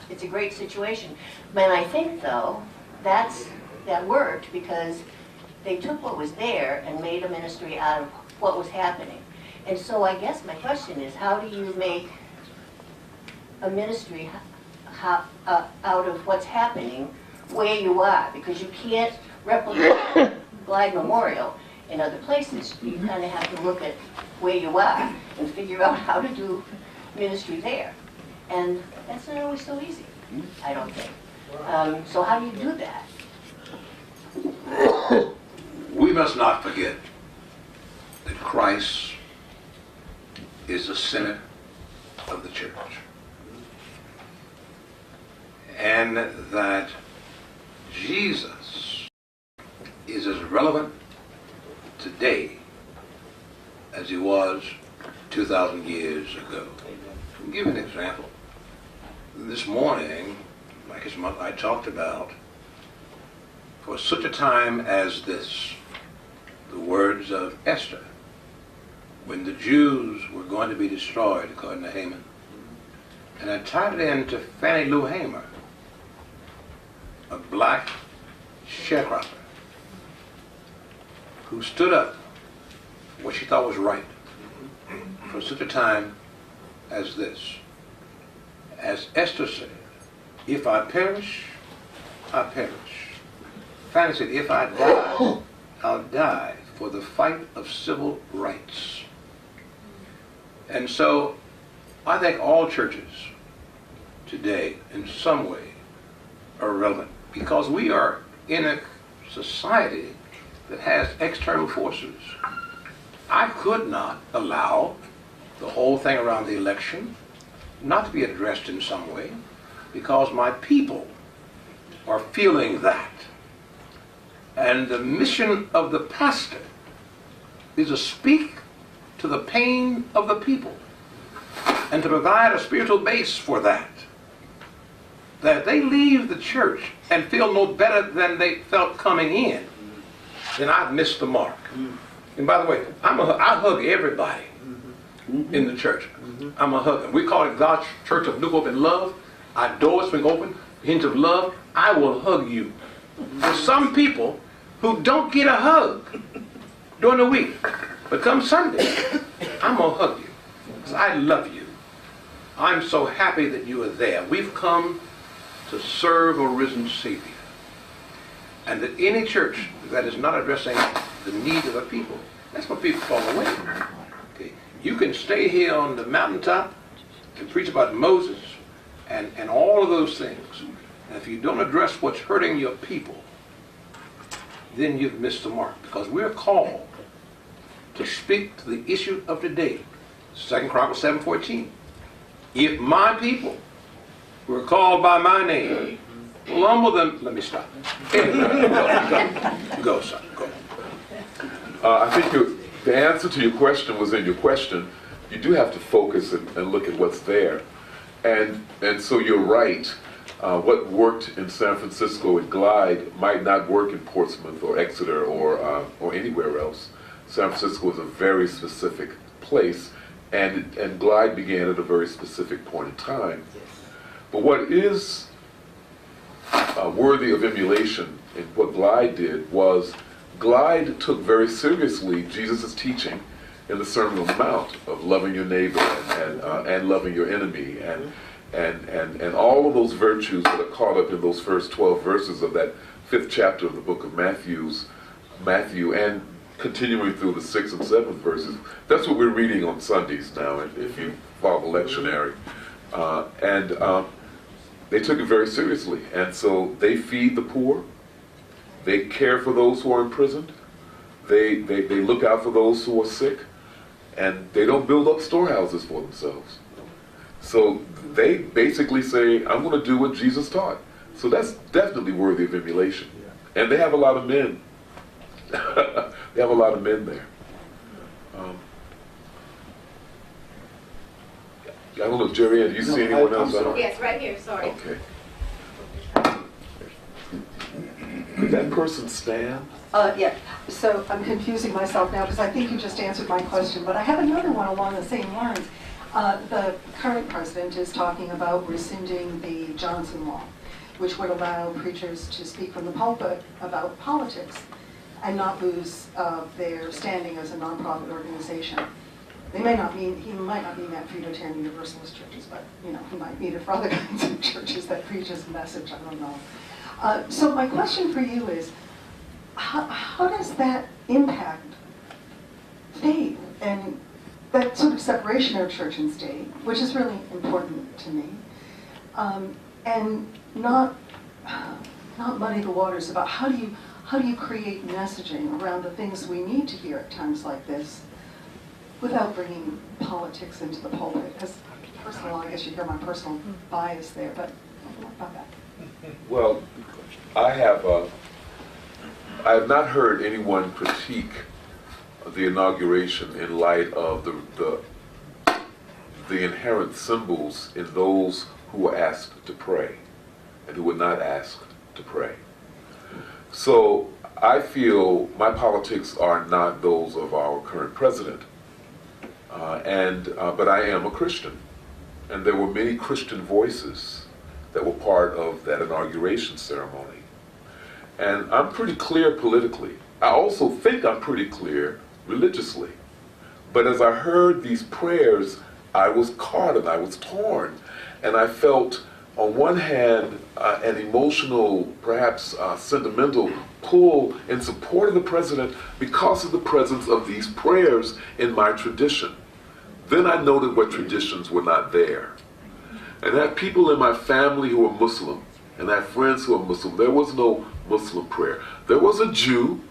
Speaker 8: It's a great situation. But I think though, that worked because they took what was there and made a ministry out of what was happening. And so I guess my question is, how do you make a ministry out of what's happening where you are? Because you can't replicate Glide Memorial in other places. You kind of have to look at where you are and figure out how to do ministry there. And that's not always so easy, I don't think. So how do you do that?
Speaker 2: We must not forget that Christ is the center of the church. And that Jesus is as relevant today as he was 2,000 years ago. I'll give you an example. This morning, like I talked about, for such a time as this, the words of Esther, when the Jews were going to be destroyed, according to Haman. And I tied it into Fannie Lou Hamer, a black sharecropper, who stood up for what she thought was right for such a time as this. As Esther said, if I perish, I perish. Fannie said, if I die, I'll die for the fight of civil rights. And so I think all churches today, in some way, are relevant because we are in a society that has external forces. I could not allow the whole thing around the election not to be addressed in some way because my people are feeling that. And the mission of the pastor is to speak to the pain of the people and to provide a spiritual base for that. that they leave the church and feel no better than they felt coming in, then I've missed the mark. And by the way, I hug everybody in the church. I'm a hugger. We call it God's Church of New Hope and Love. Our doors swing open, hinge of love. I will hug you. There's some people who don't get a hug during the week, but come Sunday, I'm going to hug you because I love you. I'm so happy that you are there. We've come to serve a risen Savior. And that any church that is not addressing the needs of the people, that's when people fall away. Okay? You can stay here on the mountaintop and preach about Moses and all of those things. And if you don't address what's hurting your people, then you've missed the mark. Because we're called to speak to the issue of the day. 2 Chronicles 7:14. If my people who are called by my name will humble them, let me stop. Go, son, go.
Speaker 3: I think the answer to your question was in your question. You do have to focus and look at what's there. And so you're right. What worked in San Francisco at Glide might not work in Portsmouth or Exeter or anywhere else. San Francisco is a very specific place, and Glide began at a very specific point in time. But what is worthy of emulation in what Glide did was Glide took very seriously Jesus' teaching in the Sermon on the Mount of loving your neighbor and loving your enemy and all of those virtues that are caught up in those first 12 verses of that 5th chapter of the book of Matthew and continuing through the 6th and 7th verses. That's what we're reading on Sundays now, if you follow the lectionary. They took it very seriously. And so they feed the poor. They care for those who are imprisoned. They look out for those who are sick. And they don't build up storehouses for themselves. So they basically say, I'm going to do what Jesus taught. So that's definitely worthy of emulation. And they have a lot of men. They have a lot of men there. I don't know, Jerry, do you see anyone else?
Speaker 4: Yes, right here, sorry.
Speaker 3: Okay. Could that person stand?
Speaker 9: Yeah, so I'm confusing myself now because I think you just answered my question, but I have another one along the same lines. The current president is talking about rescinding the Johnson Law, which would allow preachers to speak from the pulpit about politics and not lose their standing as a nonprofit organization. He might not mean that for Unitarian Universalist churches, but he might mean it for other kinds of churches that preach his message. I don't know. So my question for you is, how does that impact faith and that sort of separation of church and state, which is really important to me, and not muddy the waters about how do you create messaging around the things we need to hear at times like this without bringing politics into the pulpit? Because I guess you hear my personal bias there, but what about that?
Speaker 3: Well, I have not heard anyone critique the inauguration in light of the inherent symbols in those who were asked to pray and who were not asked to pray. So I feel my politics are not those of our current president, but I am a Christian, and there were many Christian voices that were part of that inauguration ceremony. And I'm pretty clear politically. I also think I'm pretty clear religiously. But as I heard these prayers, I was caught and I was torn. And I felt, on one hand, an emotional, perhaps sentimental pull in support of the president because of the presence of these prayers in my tradition. Then I noted what traditions were not there. And I had people in my family who were Muslim, and I had friends who were Muslim. There was no Muslim prayer. There was a Jew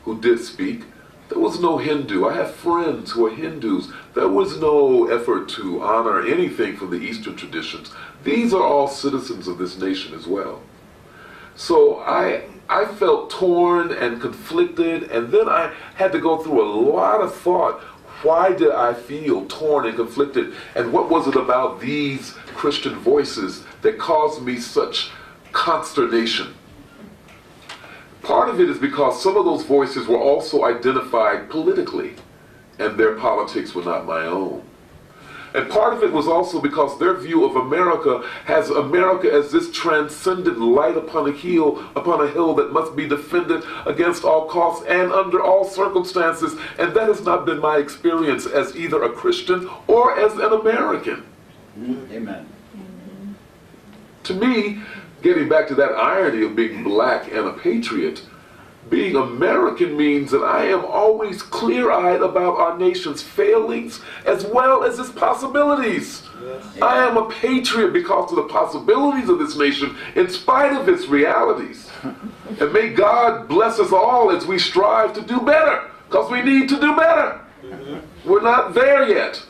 Speaker 3: who did speak. There was no Hindu. I have friends who are Hindus. There was no effort to honor anything from the Eastern traditions. These are all citizens of this nation as well. So I felt torn and conflicted, and then I had to go through a lot of thought. Why did I feel torn and conflicted? And what was it about these Christian voices that caused me such consternation? Part of it is because some of those voices were also identified politically, and their politics were not my own. And part of it was also because their view of America has America as this transcendent light upon a hill that must be defended against all costs and under all circumstances. And that has not been my experience as either a Christian or as an American.
Speaker 7: Amen.
Speaker 3: To me, getting back to that irony of being black and a patriot, being American means that I am always clear-eyed about our nation's failings as well as its possibilities. Yes. I am a patriot because of the possibilities of this nation in spite of its realities. And may God bless us all as we strive to do better, because we need to do better. We're not there yet.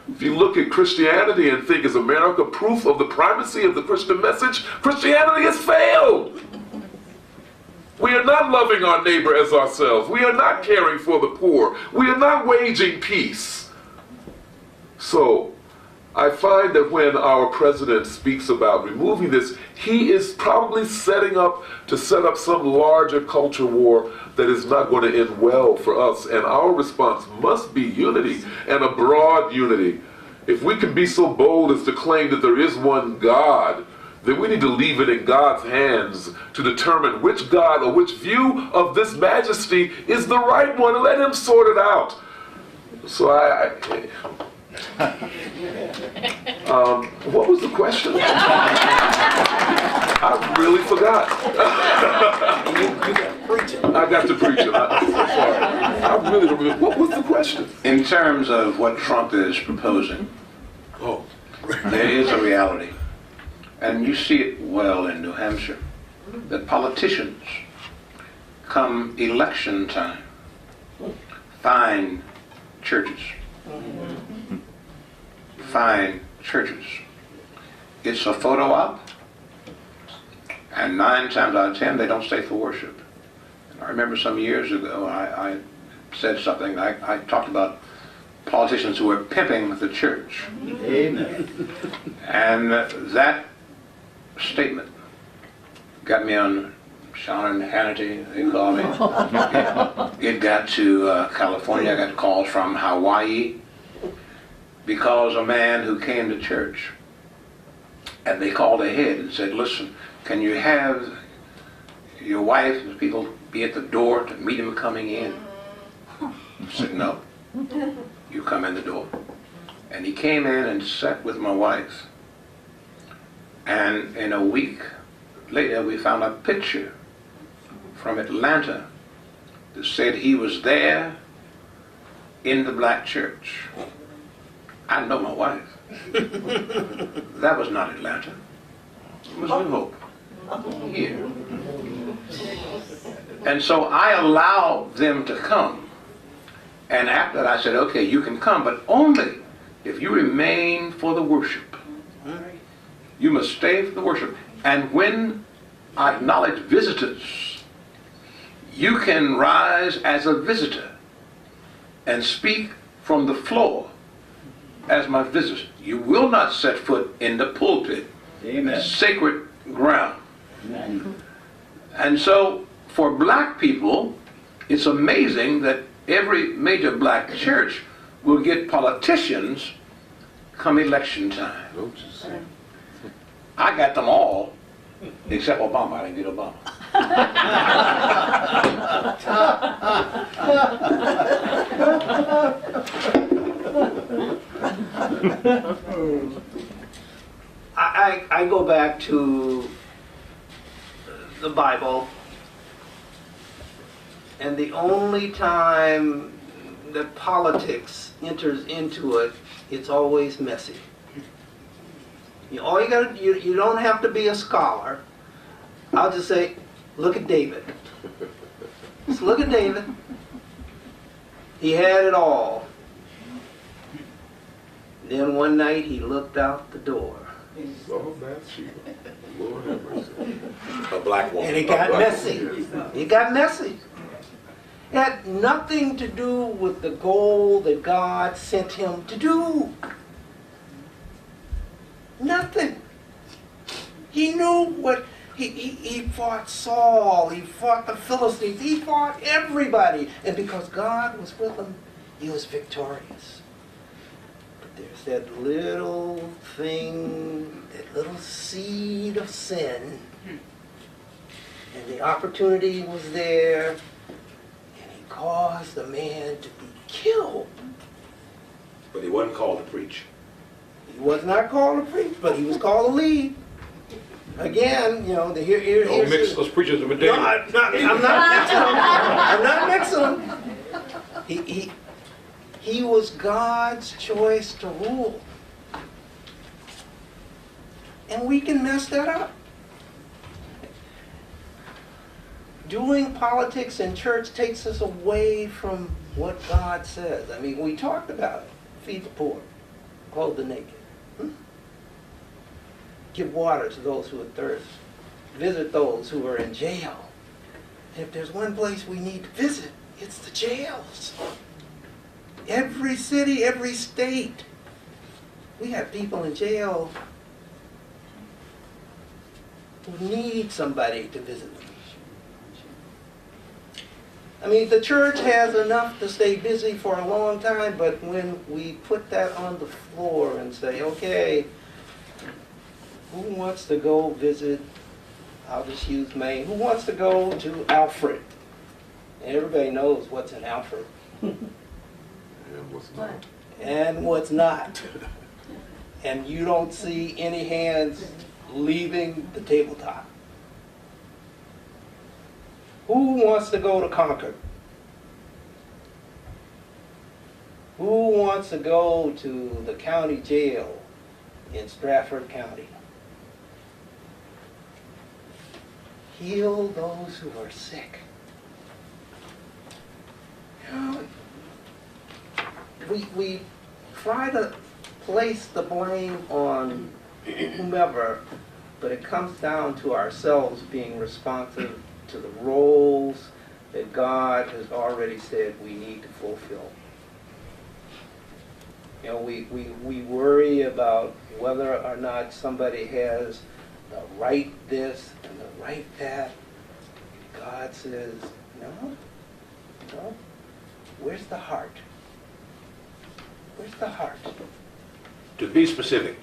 Speaker 3: If you look at Christianity and think, is America proof of the primacy of the Christian message? Christianity has failed. We are not loving our neighbor as ourselves. We are not caring for the poor. We are not waging peace. So I find that when our president speaks about removing this, he is probably setting up to set up some larger culture war that is not going to end well for us. And our response must be unity, and a broad unity. If we can be so bold as to claim that there is one God, then we need to leave it in God's hands to determine which God or which view of this majesty is the right one, and let him sort it out. So what was the question? I really forgot.
Speaker 6: You got preaching.
Speaker 3: I got to preach it. I'm sorry. I really don't remember. What was the question?
Speaker 2: In terms of what Trump is proposing, there is a reality. And you see it well in New Hampshire, that politicians, come election time, find churches. Find churches. It's a photo op, and 9 times out of 10 they don't stay for worship. And I remember some years ago I said something, I talked about politicians who were pimping the church.
Speaker 7: Amen.
Speaker 2: And that statement got me on Sean and Hannity, they call me. It got to California. I got calls from Hawaii because a man who came to church, and they called ahead and said, listen, can you have your wife and people be at the door to meet him coming in? I said, no, you come in the door. And he came in and sat with my wife. And in a week later, we found a picture from Atlanta that said he was there in the black church. I know my wife. That was not Atlanta. It was New Hope. Here. And so I allowed them to come. And after that I said, okay, you can come, but only if you remain for the worship. You must stay for the worship. And when I acknowledge visitors, you can rise as a visitor and speak from the floor as my visitor. You will not set foot in the pulpit.
Speaker 7: Amen.
Speaker 2: Sacred ground.
Speaker 7: Amen.
Speaker 2: And so for black people, it's amazing that every major black church will get politicians come election time. I got them all, except Obama. I didn't get Obama.
Speaker 6: I go back to the Bible, and the only time that politics enters into it, it's always messy. All you got you don't have to be a scholar. I'll just say, look at David. Just look at David. He had it all. Then one night he looked out the door.
Speaker 3: Lord have mercy.
Speaker 2: A black woman.
Speaker 6: And it got messy. It got messy. It had nothing to do with the goal that God sent him to do. Nothing. He knew what, he fought Saul, he fought the Philistines, he fought everybody. And because God was with him, he was victorious. But there's that little thing, that little seed of sin. And the opportunity was there, and he caused the man to be killed.
Speaker 2: But he wasn't called to preach.
Speaker 6: He was not called to preach, but he was called to lead. Again, you know,
Speaker 2: Don't mix those preachers with
Speaker 6: No,
Speaker 2: David.
Speaker 6: I'm not mixing them. He was God's choice to rule. And we can mess that up. Doing politics in church takes us away from what God says. I mean, we talked about it. Feed the poor, clothe the naked. Give water to those who are thirsty. Visit those who are in jail. And if there's one place we need to visit, it's the jails. Every city, every state. We have people in jail who need somebody to visit them. I mean, the church has enough to stay busy for a long time, but when we put that on the floor and say, okay, who wants to go visit, I'll just use Maine, who wants to go to Alfred? And everybody knows what's in Alfred.
Speaker 3: And what's not.
Speaker 6: And what's not. And you don't see any hands leaving the tabletop. Who wants to go to Concord? Who wants to go to the county jail in Stratford County? Heal those who are sick. You know, we try to place the blame on whomever, but it comes down to ourselves being responsive to the roles that God has already said we need to fulfill. You know, we worry about whether or not somebody has the right this and the right that. God says, no. Where's the heart? Where's the heart?
Speaker 2: To be specific,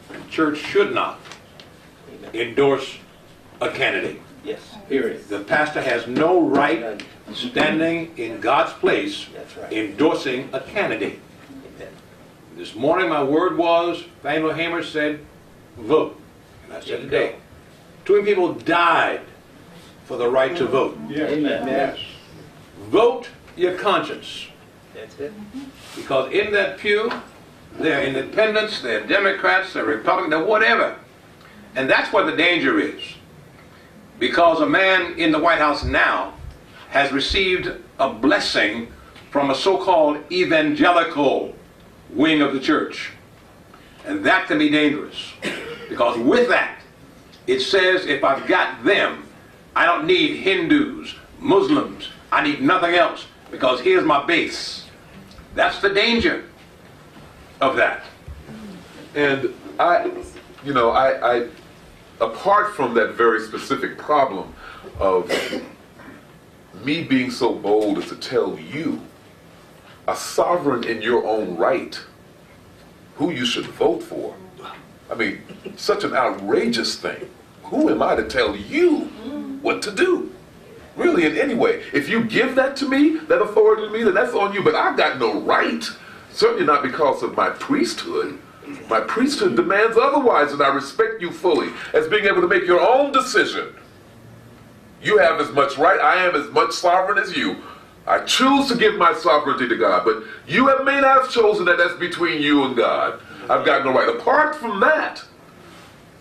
Speaker 2: the church should not endorse a candidate.
Speaker 6: Yes, period.
Speaker 2: The pastor has no right standing in God's place
Speaker 6: That's right.
Speaker 2: endorsing a candidate.
Speaker 6: Amen.
Speaker 2: This morning my word was, Daniel Hamer said, vote. And I said today, too many people died for the right to vote.
Speaker 6: Amen.
Speaker 2: Yes. Vote your conscience.
Speaker 6: That's it.
Speaker 2: Because in that pew, they're independents, they're Democrats, they're Republicans, they're whatever. And that's what the danger is. Because a man in the White House now has received a blessing from a so-called evangelical wing of the church. And that can be dangerous. Because with that, it says if I've got them, I don't need Hindus, Muslims, I need nothing else. Because here's my base. That's the danger of that.
Speaker 3: And I apart from that very specific problem of me being so bold as to tell you, a sovereign in your own right, who you should vote for. I mean, such an outrageous thing. Who am I to tell you what to do? Really, in any way. If you give that to me, that authority to me, then that's on you. But I've got no right. Certainly not because of my priesthood. My priesthood demands otherwise, and I respect you fully as being able to make your own decision. You have as much right, I am as much sovereign as you. I choose to give my sovereignty to God, but you may not have chosen that. That's between you and God. I've got no right. Apart from that,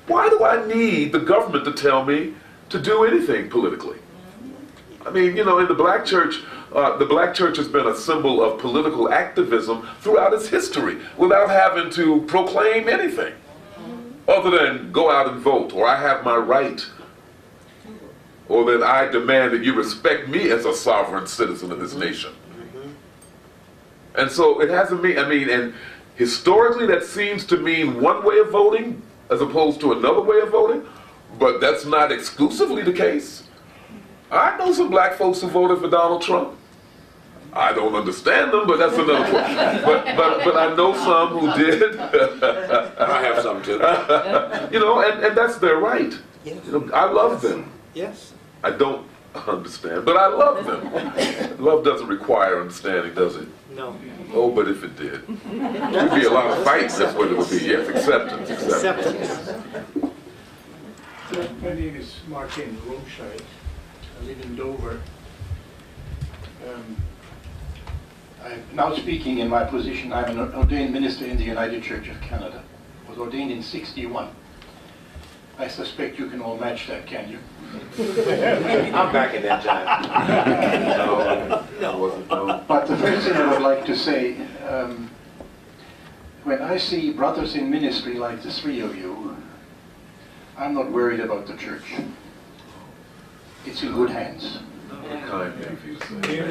Speaker 3: why do I need the government to tell me to do anything politically? I mean, in the black church has been a symbol of political activism throughout its history without having to proclaim anything other than go out and vote, or I have my right. or that I demand that you respect me as a sovereign citizen of this nation. And so it hasn't mean, and historically that seems to mean one way of voting as opposed to another way of voting, but that's not exclusively the case. I know some black folks who voted for Donald Trump. I don't understand them, but that's another question. But I know some who did.
Speaker 2: I have some too.
Speaker 3: And that's their right.
Speaker 6: Yes.
Speaker 3: I love them.
Speaker 6: Yes.
Speaker 3: I don't understand, but I love them. Love doesn't require understanding, does it?
Speaker 6: No.
Speaker 3: Oh, but if it did, there'd be a lot of fights. That's what it would be. Yes, acceptance.
Speaker 10: My name is Martin Rothschild. I live in Dover. I'm now speaking in my position. I'm an ordained minister in the United Church of Canada. I was ordained in '61. I suspect you can all match that, can you?
Speaker 11: I'm back in that time.
Speaker 3: No.
Speaker 10: But the first thing I would like to say, when I see brothers in ministry like the three of you, I'm not worried about the church. It's in good hands.
Speaker 3: Kind of you say.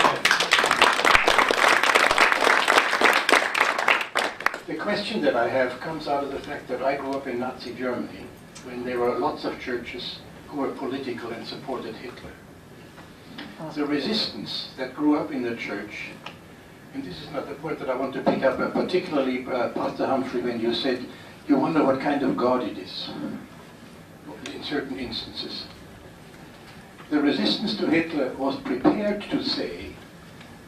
Speaker 10: The question that I have comes out of the fact that I grew up in Nazi Germany, when there were lots of churches who were political and supported Hitler. The resistance that grew up in the church, and this is not the point that I want to pick up, but particularly Pastor Humphrey, when you said you wonder what kind of God it is in certain instances. The resistance to Hitler was prepared to say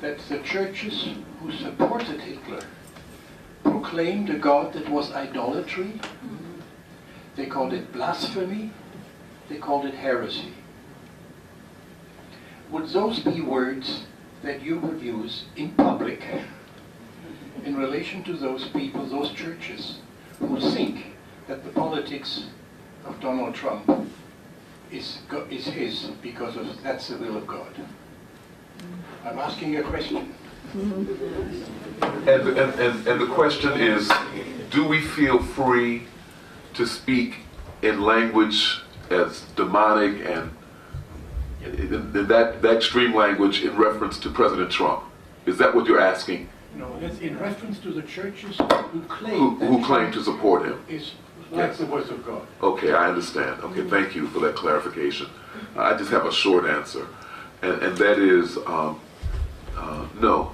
Speaker 10: that the churches who supported Hitler proclaimed a God that was idolatry. They called it blasphemy. They called it heresy. Would those be words that you would use in public in relation to those people, those churches, who think that the politics of Donald Trump is his because that's the will of God? I'm asking a question.
Speaker 3: And the question is, do we feel free to speak in language as demonic and that extreme language in reference to President Trump? Is that what you're asking?
Speaker 10: No, that's in reference to the churches who claim
Speaker 3: Who claim to support him?
Speaker 10: is like the voice of God.
Speaker 3: Okay, I understand. Okay, thank you for that clarification. I just have a short answer, and that is no.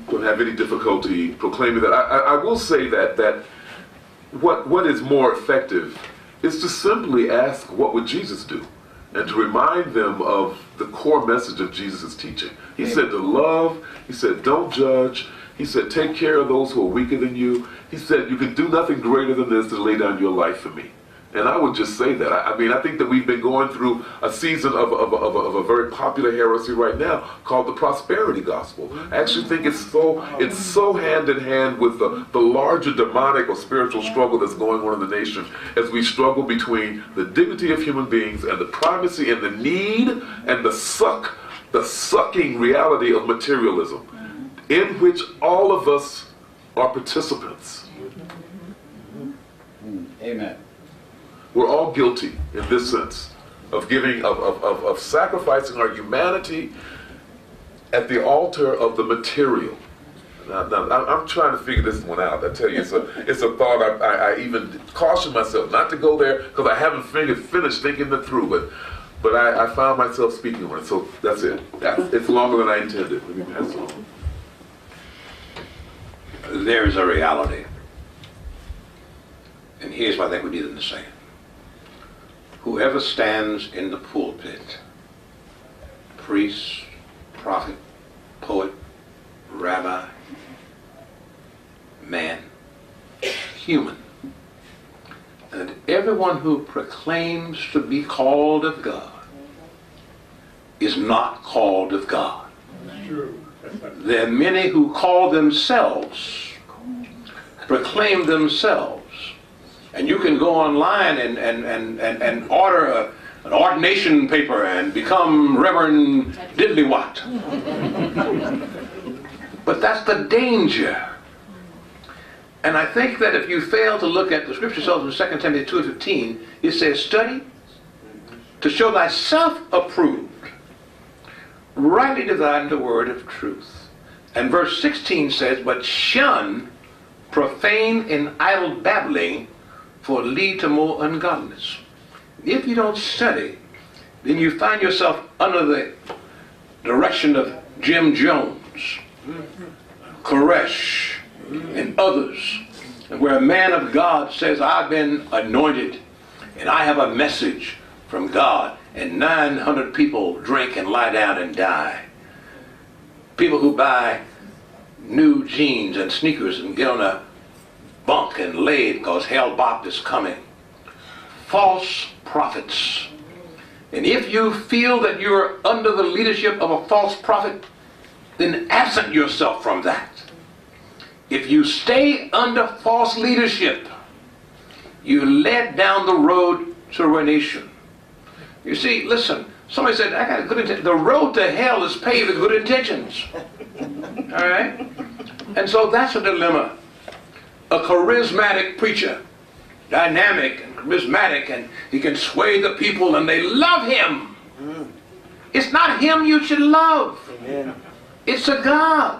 Speaker 3: Don't have any difficulty proclaiming that. I will say that what is more effective is to simply ask, what would Jesus do? And to remind them of the core message of Jesus' teaching. He said to love, he said don't judge, he said take care of those who are weaker than you. He said you can do nothing greater than this to lay down your life for me. And I would just say that. I think that we've been going through a season of a very popular heresy right now called the prosperity gospel. I actually think it's so hand in hand with the larger demonic or spiritual struggle that's going on in the nation as we struggle between the dignity of human beings and the primacy and the need and the sucking reality of materialism, in which all of us are participants.
Speaker 7: Amen.
Speaker 3: We're all guilty in this sense of giving, of sacrificing our humanity at the altar of the material. Now, I'm trying to figure this one out. I tell you, it's a thought I even caution myself not to go there because I haven't finished thinking it through. But I found myself speaking on it. So that's it. It's longer than I intended. Let me pass it on.
Speaker 2: There's a reality. And here's what I think we need to say. Whoever stands in the pulpit, priest, prophet, poet, rabbi, man, human, and everyone who proclaims to be called of God is not called of God. There are many who call themselves, proclaim themselves. And you can go online and order an ordination paper and become Reverend Diddlywat. But that's the danger. And I think that if you fail to look at the scripture tells in 2 Timothy 2:15, it says, study to show thyself approved, rightly dividing the word of truth. And verse 16 says, but shun profane and idle babbling, for it lead to more ungodliness. If you don't study, then you find yourself under the direction of Jim Jones, Koresh, and others, where a man of God says, I've been anointed and I have a message from God, and 900 people drink and lie down and die. People who buy new jeans and sneakers and get on a bunk and lay because hell bop is coming. False prophets. And if you feel that you're under the leadership of a false prophet, then absent yourself from that. If you stay under false leadership, you led down the road to ruination. You see, listen, somebody said, I got a good intention. The road to hell is paved with good intentions. All right? And so that's a dilemma. A charismatic preacher, dynamic and charismatic, and he can sway the people and they love him. It's not him you should love.
Speaker 6: Amen.
Speaker 2: It's a God.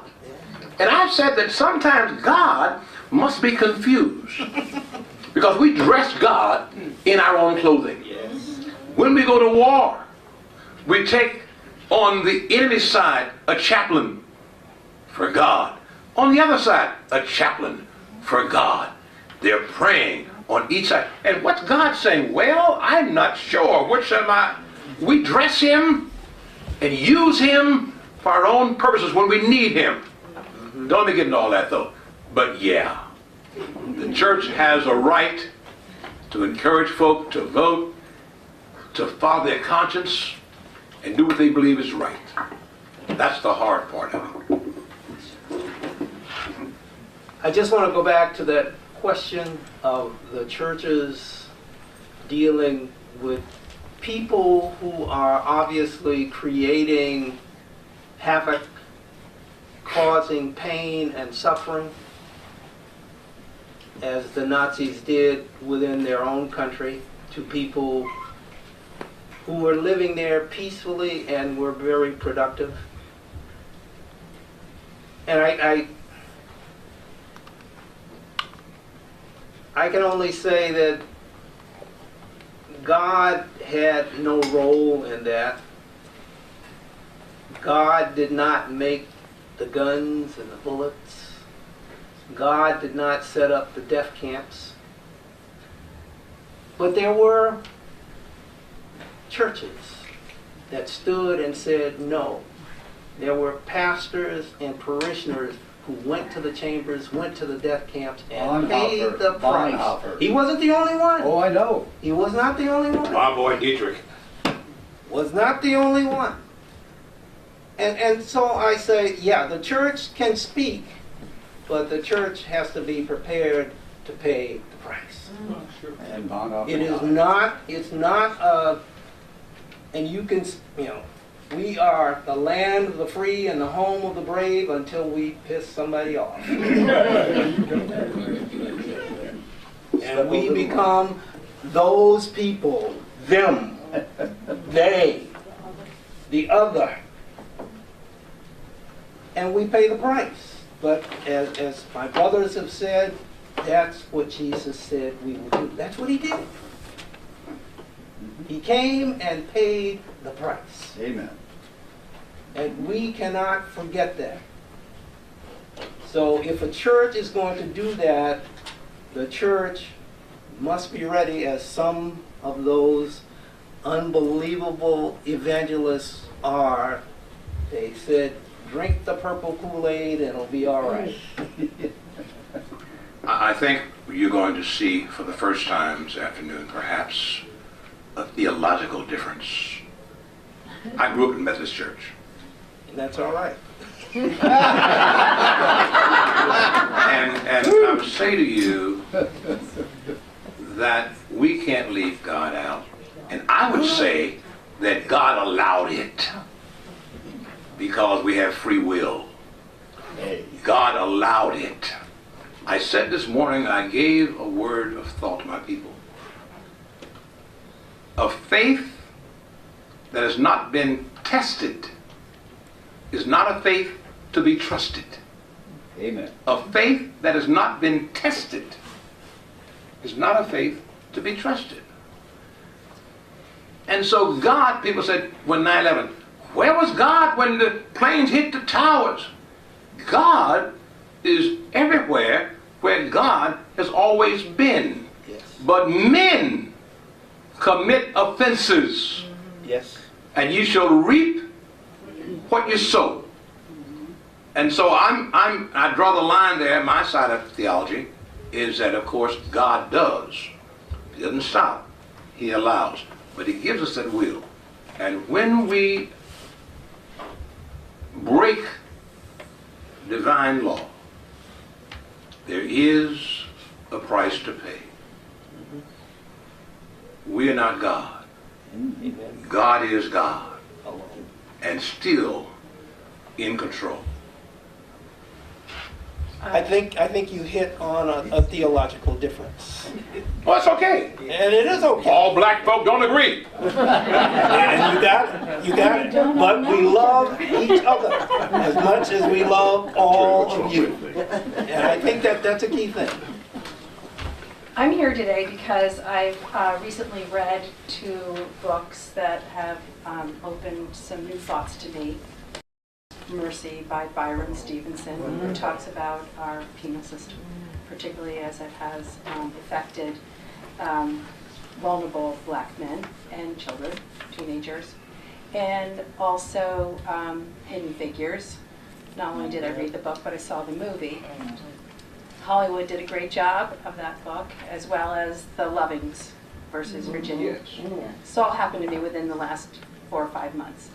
Speaker 2: And I've said that sometimes God must be confused because we dress God in our own clothing. When we go to war, we take on the enemy side a chaplain for God. On the other side, a chaplain for God. They're praying on each side. And what's God saying? Well, I'm not sure. Which am I? We dress him and use him for our own purposes when we need him. Don't get into all that though. But yeah, the church has a right to encourage folk to vote, to follow their conscience, and do what they believe is right. That's the hard part of it.
Speaker 6: I just want to go back to that question of the churches dealing with people who are obviously creating havoc, causing pain and suffering, as the Nazis did within their own country to people who were living there peacefully and were very productive. And I can only say that God had no role in that. God did not make the guns and the bullets. God did not set up the death camps. But there were churches that stood and said no. There were pastors and parishioners who went to the chambers, went to the death camps, and paid the price.
Speaker 7: Bonhoeffer.
Speaker 6: He wasn't the only one.
Speaker 7: Oh, I know.
Speaker 6: He was not the only one.
Speaker 11: Our boy Dietrich.
Speaker 6: Was not the only one. And so I say, yeah, the church can speak, but the church has to be prepared to pay the price.
Speaker 7: And Bonhoeffer.
Speaker 6: It is not, it's not, and you can, you know, we are the land of the free and the home of the brave until we piss somebody off. And we become those people, them, they, the other. And we pay the price. But as my brothers have said, that's what Jesus said we would do. That's what he did. He came and paid the price.
Speaker 7: Amen.
Speaker 6: And we cannot forget that. So if a church is going to do that, the church must be ready, as some of those unbelievable evangelists are. They said, drink the purple Kool-Aid and it'll be all right.
Speaker 2: I think you're going to see for the first time this afternoon, perhaps, a theological difference. I grew up in Methodist Church.
Speaker 6: And that's all right.
Speaker 2: And I would say to you that we can't leave God out. And I would say that God allowed it because we have free will. God allowed it. I said this morning, I gave a word of thought to my people. Of faith that has not been tested is not a faith to be trusted.
Speaker 7: Amen.
Speaker 2: A faith that has not been tested is not a faith to be trusted. And so God, people said, when 9/11, where was God when the planes hit the towers? God is everywhere where God has always been.
Speaker 6: Yes.
Speaker 2: But men commit offenses,
Speaker 6: Yes.
Speaker 2: and you shall reap what you sow. And so I draw the line there. My side of theology is that, of course, God does. He doesn't stop. He allows. But he gives us that will. And when we break divine law, there is a price to pay. We are not God.
Speaker 6: Amen.
Speaker 2: God is God,
Speaker 6: Alone.
Speaker 2: and still in control.
Speaker 6: I think you hit on a theological difference.
Speaker 2: Well, it's okay.
Speaker 6: And it is okay.
Speaker 2: All black folk don't agree.
Speaker 6: And you got it. But we love each other as much as we love all of you. And I think that's a key thing.
Speaker 12: I'm here today because I've recently read 2 books that have opened some new thoughts to me. Mercy by Byron Stevenson, who talks about our penal system, particularly as it has affected vulnerable black men and children, teenagers, and also Hidden Figures. Not only did I read the book, but I saw the movie. Hollywood did a great job of that book, as well as The Lovings versus Virginia. This all happened to me within the last 4 or 5 months.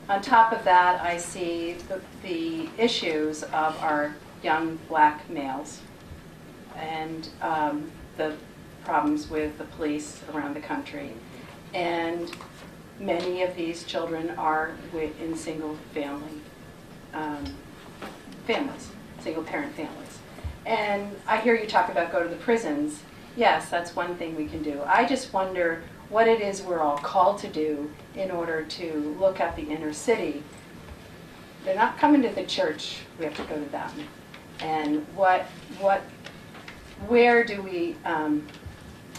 Speaker 12: On top of that, I see the issues of our young black males and the problems with the police around the country. And many of these children are in single parent families. And I hear you talk about go to the prisons. Yes, that's one thing we can do. I just wonder what it is we're all called to do in order to look at the inner city. They're not coming to the church, we have to go to them. And where do we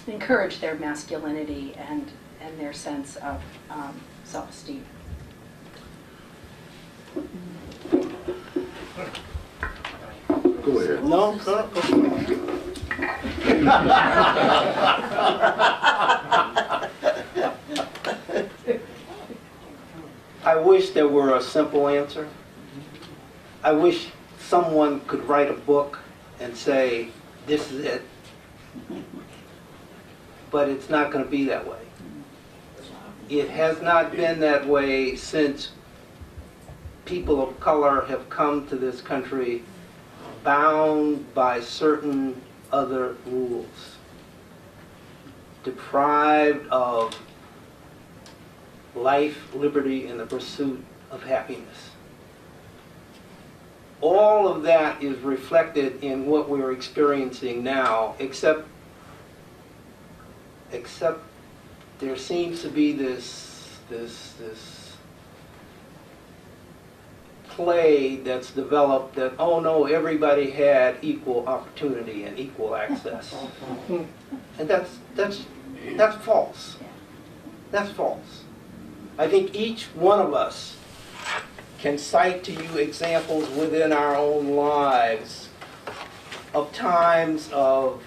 Speaker 12: encourage their masculinity and their sense of self-esteem?
Speaker 3: Go ahead.
Speaker 6: No. I wish there were a simple answer. I wish someone could write a book and say, this is it. But it's not going to be that way. It has not been that way since people of color have come to this country bound by certain other rules, deprived of life, liberty, and the pursuit of happiness. All of that is reflected in what we're experiencing now, except there seems to be this play that's developed that, oh no, everybody had equal opportunity and equal access. And that's false. That's false. I think each one of us can cite to you examples within our own lives of times of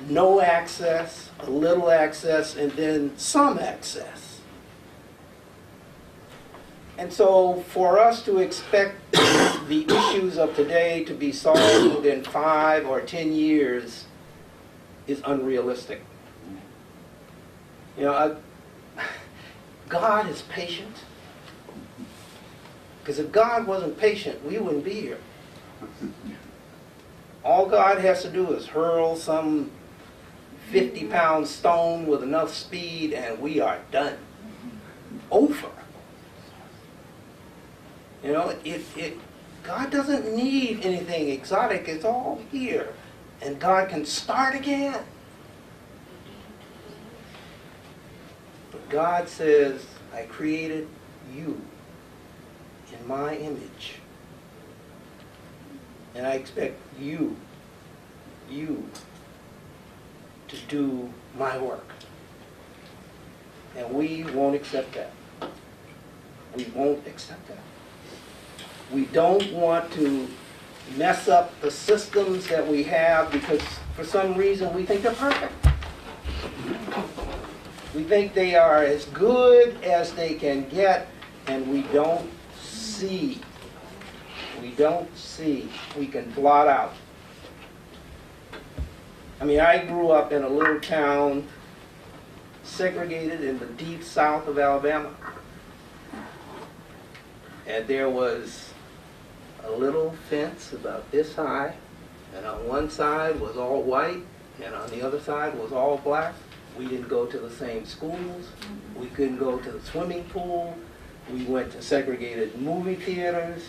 Speaker 6: no access, a little access, and then some access. And so for us to expect the issues of today to be solved within 5 or 10 years is unrealistic. You know, God is patient. Because if God wasn't patient, we wouldn't be here. All God has to do is hurl some 50-pound stone with enough speed and we are done. Over. You know, God doesn't need anything exotic. It's all here. And God can start again. God says, I created you in my image. And I expect you to do my work. And we won't accept that. We won't accept that. We don't want to mess up the systems that we have because for some reason we think they're perfect. We think they are as good as they can get, and we don't see. We don't see. We can blot out. I mean, I grew up in a little town segregated in the deep south of Alabama. And there was a little fence about this high, and on one side was all white, and on the other side was all black. We didn't go to the same schools. We couldn't go to the swimming pool. We went to segregated movie theaters.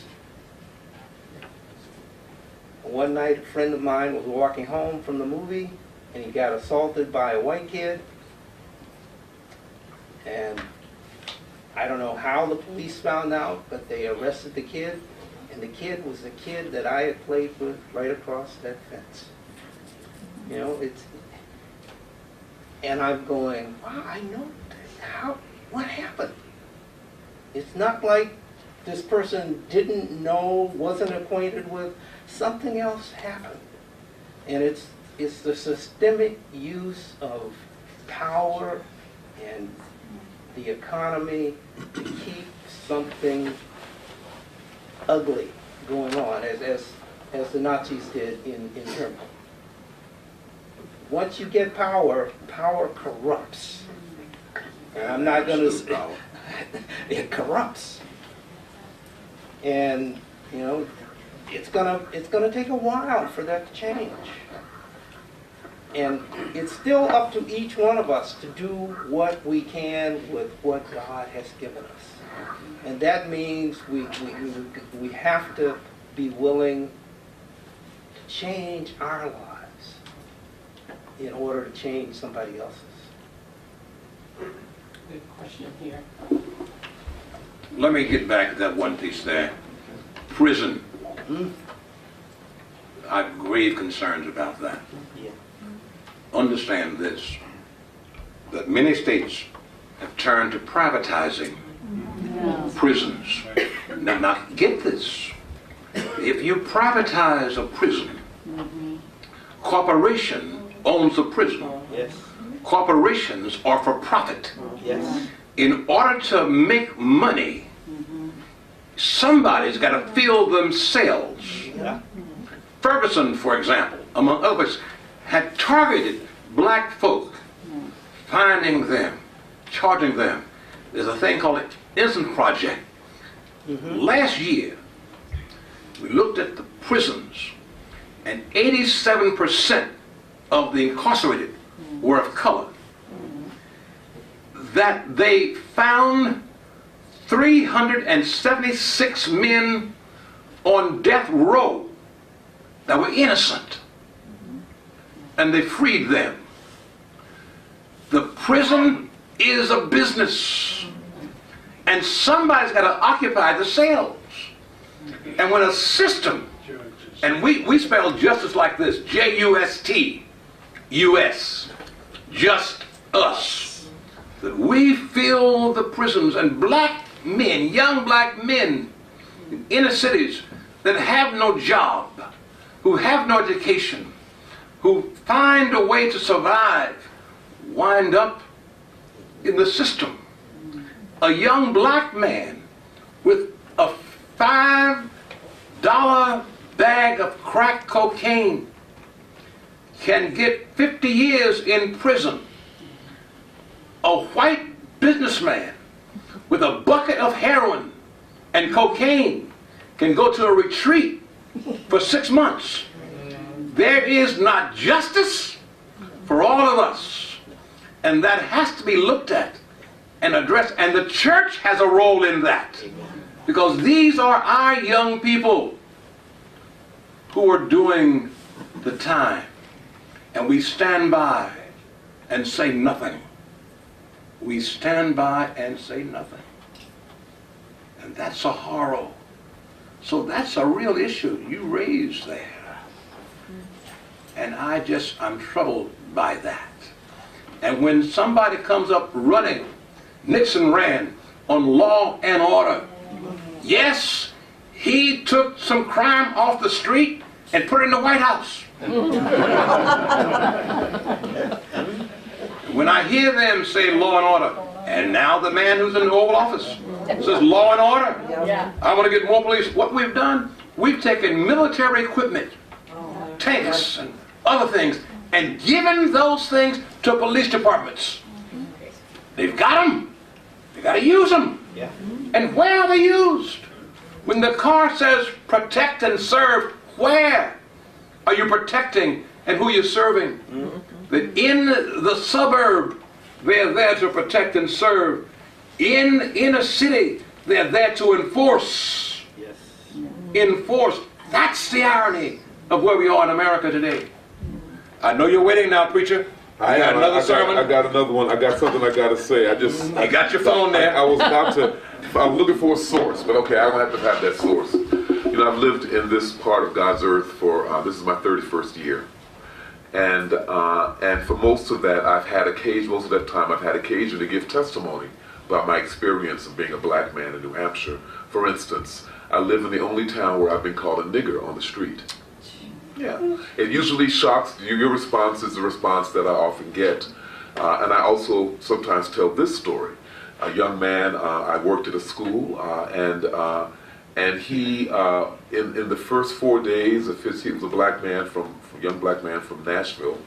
Speaker 6: One night, a friend of mine was walking home from the movie, and he got assaulted by a white kid. And I don't know how the police found out, but they arrested the kid, and the kid was the kid that I had played with right across that fence. You know, and I'm going, wow, I know how, what happened? It's not like this person didn't know, wasn't acquainted with, something else happened. And it's the systemic use of power and the economy to keep something ugly going on, as the Nazis did in Germany. Once you get power, power corrupts. And I'm not going to say it corrupts. And you know, it's gonna take a while for that to change. And it's still up to each one of us to do what we can with what God has given us. And that means we have to be willing to change our lives in order to change somebody else's.
Speaker 1: Good question here.
Speaker 2: Let me get back to that one piece there. Prison. I have grave concerns about that.
Speaker 6: Yeah.
Speaker 2: Understand this, that many states have turned to privatizing prisons. Now get this. If you privatize a prison, corporation owns the prison.
Speaker 6: Yes.
Speaker 2: Corporations are for profit.
Speaker 6: Yes.
Speaker 2: In order to make money, somebody's got to fill themselves.
Speaker 6: Yeah.
Speaker 2: Ferguson, for example, among others, had targeted black folk, finding them, charging them. There's a thing called the Innocence Project. Last year, we looked at the prisons, and 87% of the incarcerated were of color. That they found 376 men on death row that were innocent, and they freed them. The prison is a business, and somebody's got to occupy the cells. And when a system, and we spell justice like this, J-U-S-T, U-S, just us, that we fill the prisons, and black men, young black men in inner cities that have no job, who have no education, who find a way to survive, wind up in the system. A young black man with a $5 bag of crack cocaine can get 50 years in prison. A white businessman with a bucket of heroin and cocaine can go to a retreat for 6 months. There is not justice for all of us, and that has to be looked at and addressed, and the church has a role in that, because these are our young people who are doing the time, and we stand by and say nothing. we stand by and say nothing. And that's a horror. So that's a real issue you raised there. And I'm troubled by that. And when somebody comes up running, Nixon ran on law and order. Yes, he took some crime off the street and put it in the White House. When I hear them say law and order, and now the man who's in the Oval Office says law and order, I want to get more police. What we've done, we've taken military equipment, tanks and other things, and given those things to police departments. They've got them. They got to use them. And where are they used? When the car says protect and serve, where are you protecting and who you're serving? That in the suburb, they're there to protect and serve. In a city, they're there to enforce. Enforce. That's the irony of where we are in America today. I know you're waiting now, preacher. I got another sermon.
Speaker 3: I got another one. I got something I got to say.
Speaker 2: You got your phone there.
Speaker 3: I was about to. I'm looking for a source, but okay, I don't have to have that source. You know, I've lived in this part of God's earth for this is my 31st year, and for most of that, most of that time, I've had occasion to give testimony about my experience of being a black man in New Hampshire. For instance, I live in the only town where I've been called a nigger on the street. Yeah, it usually shocks you. Your response is the response that I often get, and I also sometimes tell this story. A young man, I worked at a school, and he, in the first 4 days of he was a black man young black man from Nashville.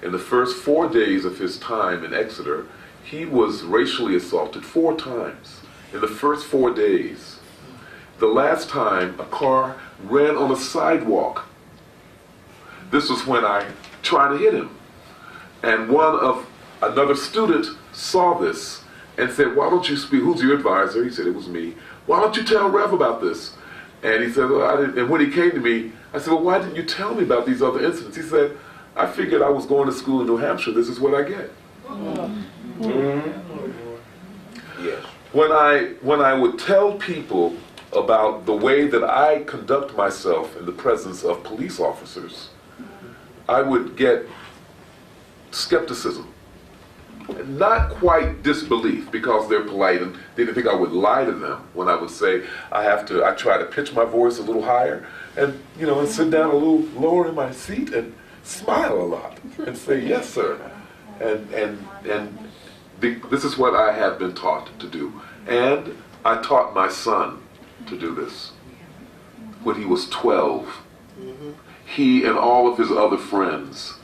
Speaker 3: In the first 4 days of his time in Exeter, he was racially assaulted 4 times. In the first 4 days. The last time, a car ran on a sidewalk. This was when I tried to hit him. And another student saw this and said, why don't you speak, who's your advisor? He said, it was me. Why don't you tell Rev about this? And he said, well, I didn't. And when he came to me, I said, well, why didn't you tell me about these other incidents? He said, I figured I was going to school in New Hampshire, this is what I get.
Speaker 2: Yes.
Speaker 3: When I would tell people about the way that I conduct myself in the presence of police officers, I would get skepticism. Not quite disbelief, because they're polite and they didn't think I would lie to them when I would say I try to pitch my voice a little higher and and sit down a little lower in my seat and smile a lot and say yes sir, and this is what I have been taught to do, and I taught my son to do this when he was 12. He and all of his other friends,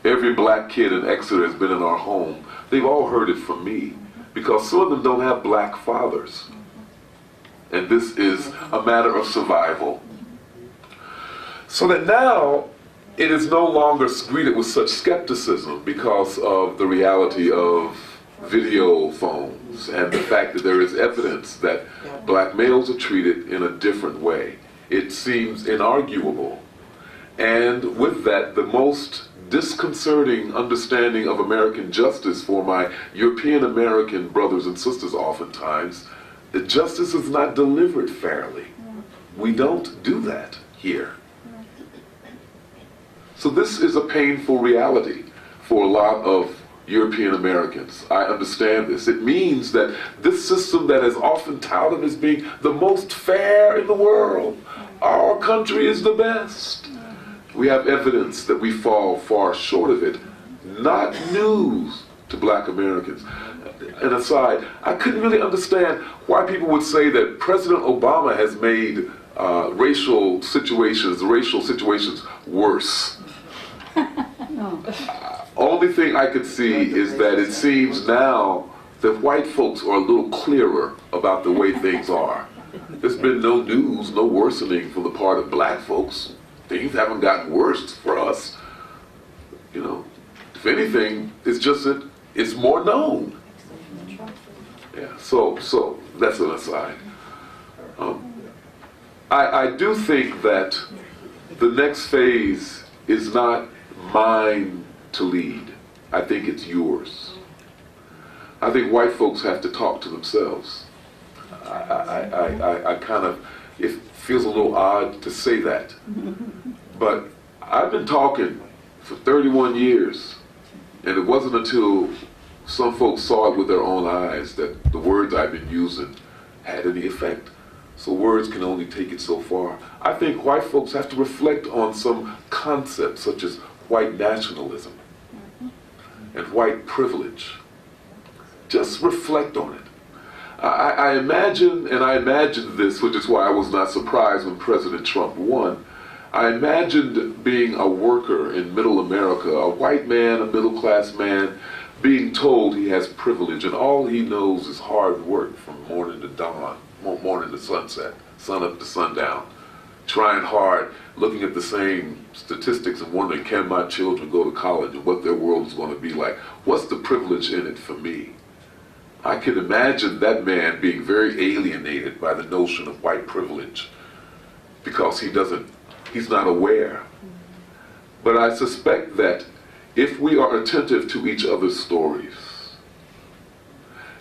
Speaker 3: every black kid in Exeter has been in our home. They've all heard it from me, because some of them don't have black fathers. And this is a matter of survival. So that now, it is no longer greeted with such skepticism because of the reality of video phones and the fact that there is evidence that black males are treated in a different way. It seems inarguable. And with that, the most disconcerting understanding of American justice for my European American brothers and sisters oftentimes, that justice is not delivered fairly. We don't do that here. So this is a painful reality for a lot of European Americans. I understand this. It means that this system that is often touted as being the most fair in the world, our country is the best. We have evidence that we fall far short of it. Not news to black Americans. And aside, I couldn't really understand why people would say that President Obama has made racial situations worse. Only thing I could see is that it seems now that white folks are a little clearer about the way things are. There's been no news, no worsening from the part of black folks. Things haven't gotten worse for us. If anything, it's just that it's more known. Yeah, so that's an aside. I do think that the next phase is not mine to lead. I think it's yours. I think white folks have to talk to themselves. I kind of, it feels a little odd to say that, but I've been talking for 31 years, and it wasn't until some folks saw it with their own eyes that the words I've been using had any effect. So words can only take it so far. I think white folks have to reflect on some concepts such as white nationalism and white privilege. Just reflect on it. I imagine, and I imagined this, which is why I was not surprised when President Trump won. I imagined being a worker in middle America, a white man, a middle-class man, being told he has privilege and all he knows is hard work from morning to dawn, morning to sunset, sun up to sundown, trying hard, looking at the same statistics and wondering, can my children go to college and what their world is going to be like? What's the privilege in it for me? I can imagine that man being very alienated by the notion of white privilege because he's not aware. But I suspect that if we are attentive to each other's stories,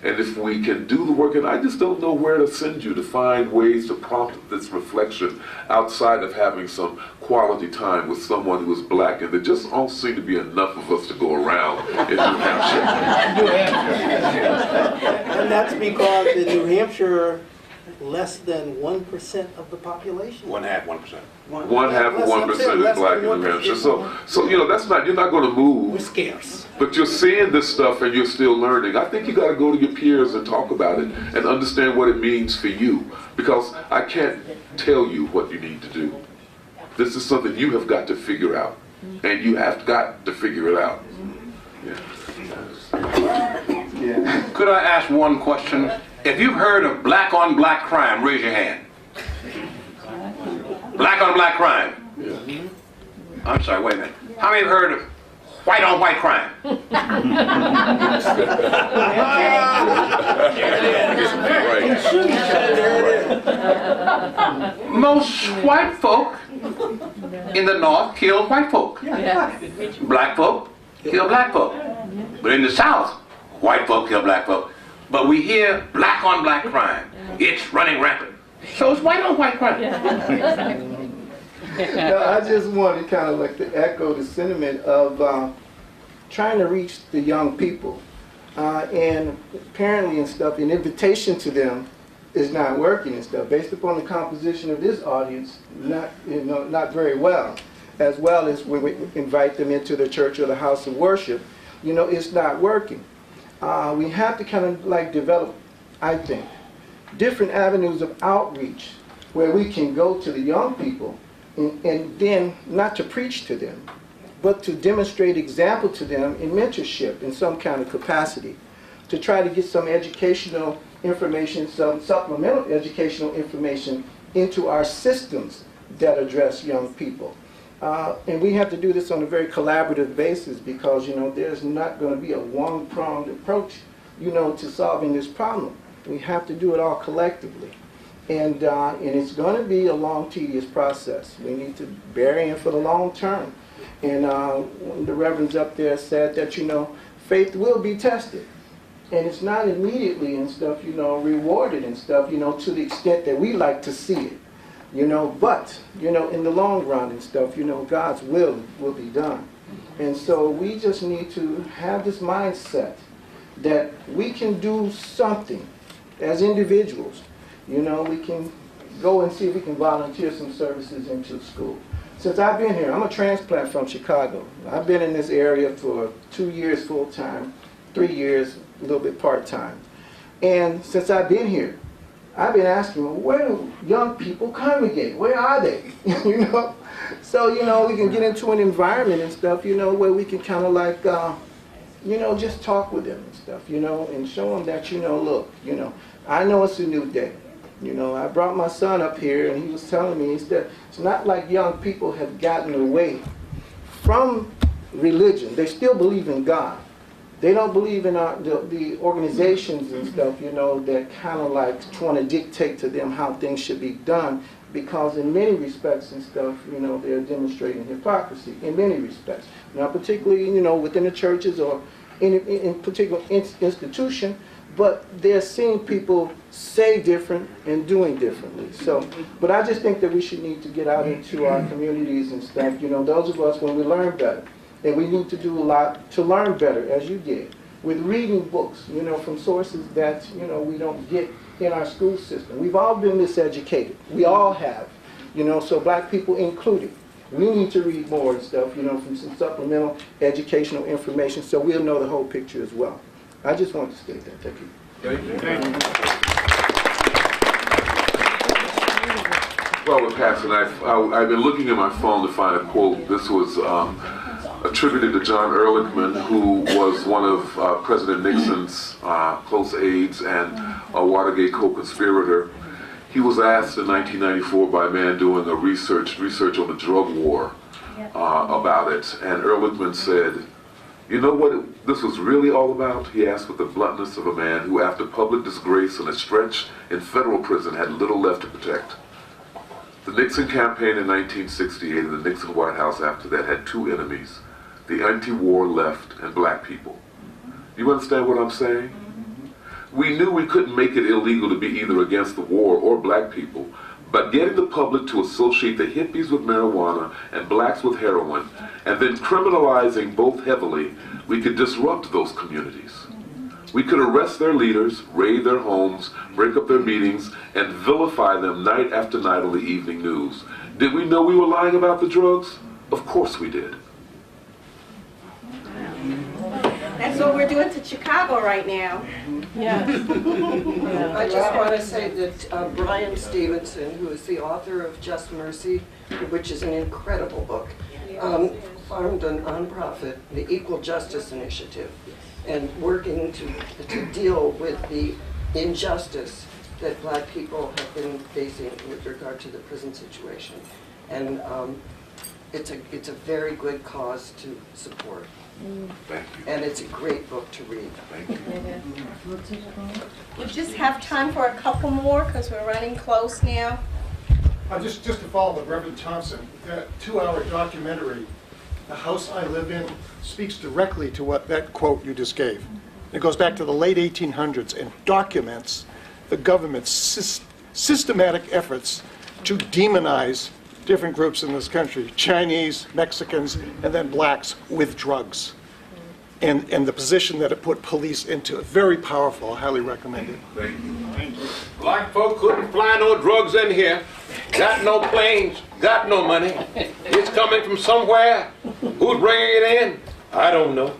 Speaker 3: and if we can do the work, and I just don't know where to send you to find ways to prompt this reflection outside of having some quality time with someone who is black, and there just don't seem to be enough of us to go around in New Hampshire.
Speaker 6: And that's because in New Hampshire, less than 1% of the population.
Speaker 11: 1/2, 1%.
Speaker 3: 1/2 of 1% is black in New Hampshire. So you know, you're not going to move.
Speaker 6: We're scarce.
Speaker 3: But you're seeing this stuff and you're still learning. I think you got to go to your peers and talk about it and understand what it means for you. Because I can't tell you what you need to do. This is something you have got to figure out. And you have got to figure it out.
Speaker 2: Yeah. Could I ask one question? If you've heard of black on black crime, raise your hand. Black on black crime. I'm sorry, wait a minute. How many have heard of white on white crime? Most white folk in the North kill white folk. Black folk kill black folk. But in the South, white folk kill black folk. But we hear black on black crime. It's running rampant. So it's white on white crime.
Speaker 13: No, I just wanted kind of like to echo the sentiment of trying to reach the young people. And apparently and stuff, an invitation to them is not working and stuff. Based upon the composition of this audience, not very well. As well as when we invite them into the church or the house of worship, it's not working. We have to kind of like develop, I think, different avenues of outreach where we can go to the young people and then not to preach to them, but to demonstrate example to them in mentorship in some kind of capacity, to try to get some educational information, some supplemental educational information into our systems that address young people. And we have to do this on a very collaborative basis because, there's not going to be a one-pronged approach, to solving this problem. We have to do it all collectively. And it's going to be a long, tedious process. We need to bear in for the long term. And one of the reverends up there said that, faith will be tested. And it's not immediately and stuff, rewarded and stuff, to the extent that we like to see it. But, in the long run and stuff, God's will be done. And so we just need to have this mindset that we can do something as individuals. We can go and see if we can volunteer some services into school. Since I've been here, I'm a transplant from Chicago. I've been in this area for 2 years full-time, 3 years a little bit part-time. And since I've been here, I've been asking, well, where do young people congregate? Where are they? So, we can get into an environment and stuff, where we can kind of like, just talk with them and stuff, and show them that, look, I know it's a new day. I brought my son up here and he was telling me, that it's not like young people have gotten away from religion. They still believe in God. They don't believe in the organizations and stuff, that kind of like trying to dictate to them how things should be done, because in many respects and stuff, they're demonstrating hypocrisy in many respects. Now, particularly, within the churches or in particular institution, but they're seeing people say different and doing differently. So, but I just think that we should need to get out into our communities and stuff. You know, those of us, when we learn better, and we need to do a lot to learn better, as you did, with reading books, you know, from sources that, you know, we don't get in our school system. We've all been miseducated. We all have, you know, so black people included. We need to read more and stuff, you know, from some supplemental educational information so we'll know the whole picture as well. I just want to state that. Thank you.
Speaker 3: Thank you. Thank you. Well, with Pastor, I've been looking at my phone to find a quote. This was attributed to John Ehrlichman, who was one of President Nixon's close aides and a Watergate co-conspirator. He was asked in 1994 by a man doing a research on the drug war about it, and Ehrlichman said, "You know what this was really all about?" He asked with the bluntness of a man who, after public disgrace and a stretch in federal prison, had little left to protect. The Nixon campaign in 1968 and the Nixon White House after that had two enemies: the anti-war left and black people. You understand what I'm saying? We knew we couldn't make it illegal to be either against the war or black people, but getting the public to associate the hippies with marijuana and blacks with heroin, and then criminalizing both heavily, we could disrupt those communities. We could arrest their leaders, raid their homes, break up their meetings, and vilify them night after night on the evening news. Did we know we were lying about the drugs? Of course we did.
Speaker 4: That's what we're doing to Chicago right now.
Speaker 5: Yeah.
Speaker 14: I just want to say that Brian Stevenson, who is the author of Just Mercy, which is an incredible book, formed a nonprofit, the Equal Justice Initiative, and working to deal with the injustice that black people have been facing with regard to the prison situation. And it's a very good cause to support.
Speaker 3: Thank you.
Speaker 14: And it's a great book to read.
Speaker 3: Thank you.
Speaker 4: We just have time for a couple more because we're running close now.
Speaker 15: Just to follow up, Reverend Thompson, that 2-hour documentary, The House I Live In, speaks directly to what that quote you just gave. It goes back to the late 1800s and documents the government's systematic efforts to demonize different groups in this country, Chinese, Mexicans, and then blacks with drugs. And the position that it put police into. Very powerful, I highly recommend it.
Speaker 3: Thank you.
Speaker 2: Black folk couldn't fly no drugs in here. Got no planes, got no money. It's coming from somewhere. Who's bringing it in? I don't know.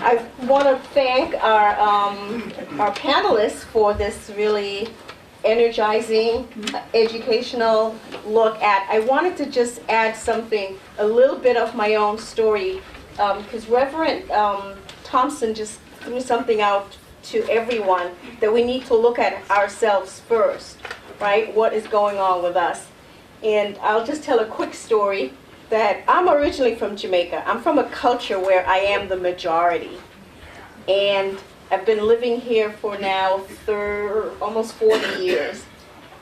Speaker 4: I want to thank our panelists for this really energizing, educational look at. I wanted to just add something, a little bit of my own story, because Reverend Thompson just threw something out to everyone that we need to look at ourselves first, right? What is going on with us? And I'll just tell a quick story that I'm originally from Jamaica. I'm from a culture where I am the majority. And I've been living here for now almost 40 years.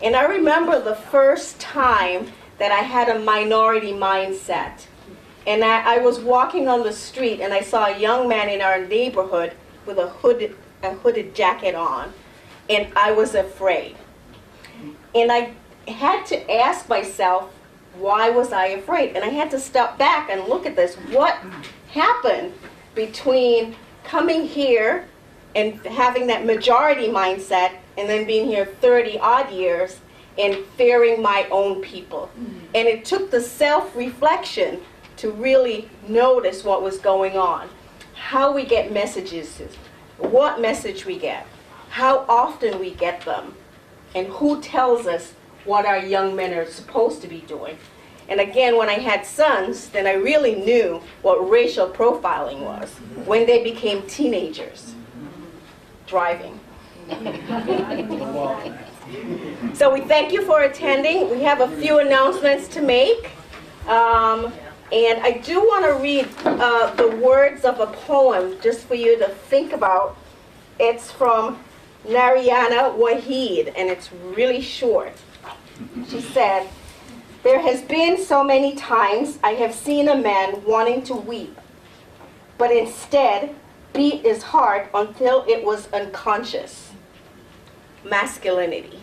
Speaker 4: And I remember the first time that I had a minority mindset. And I was walking on the street and I saw a young man in our neighborhood with a hooded jacket on. And I was afraid. And I had to ask myself, why was I afraid? And I had to step back and look at this. What happened between coming here and having that majority mindset and then being here 30 odd years and fearing my own people? And it took the self-reflection to really notice what was going on, how we get messages, what message we get, how often we get them, and who tells us what our young men are supposed to be doing. And again, when I had sons, then I really knew what racial profiling was when they became teenagers driving. So we thank you for attending. We have a few announcements to make. And I do want to read the words of a poem just for you to think about. It's from Narayana Waheed, and it's really short. She said, There has been so many times I have seen a man wanting to weep, but instead beat his heart until it was unconscious. Masculinity.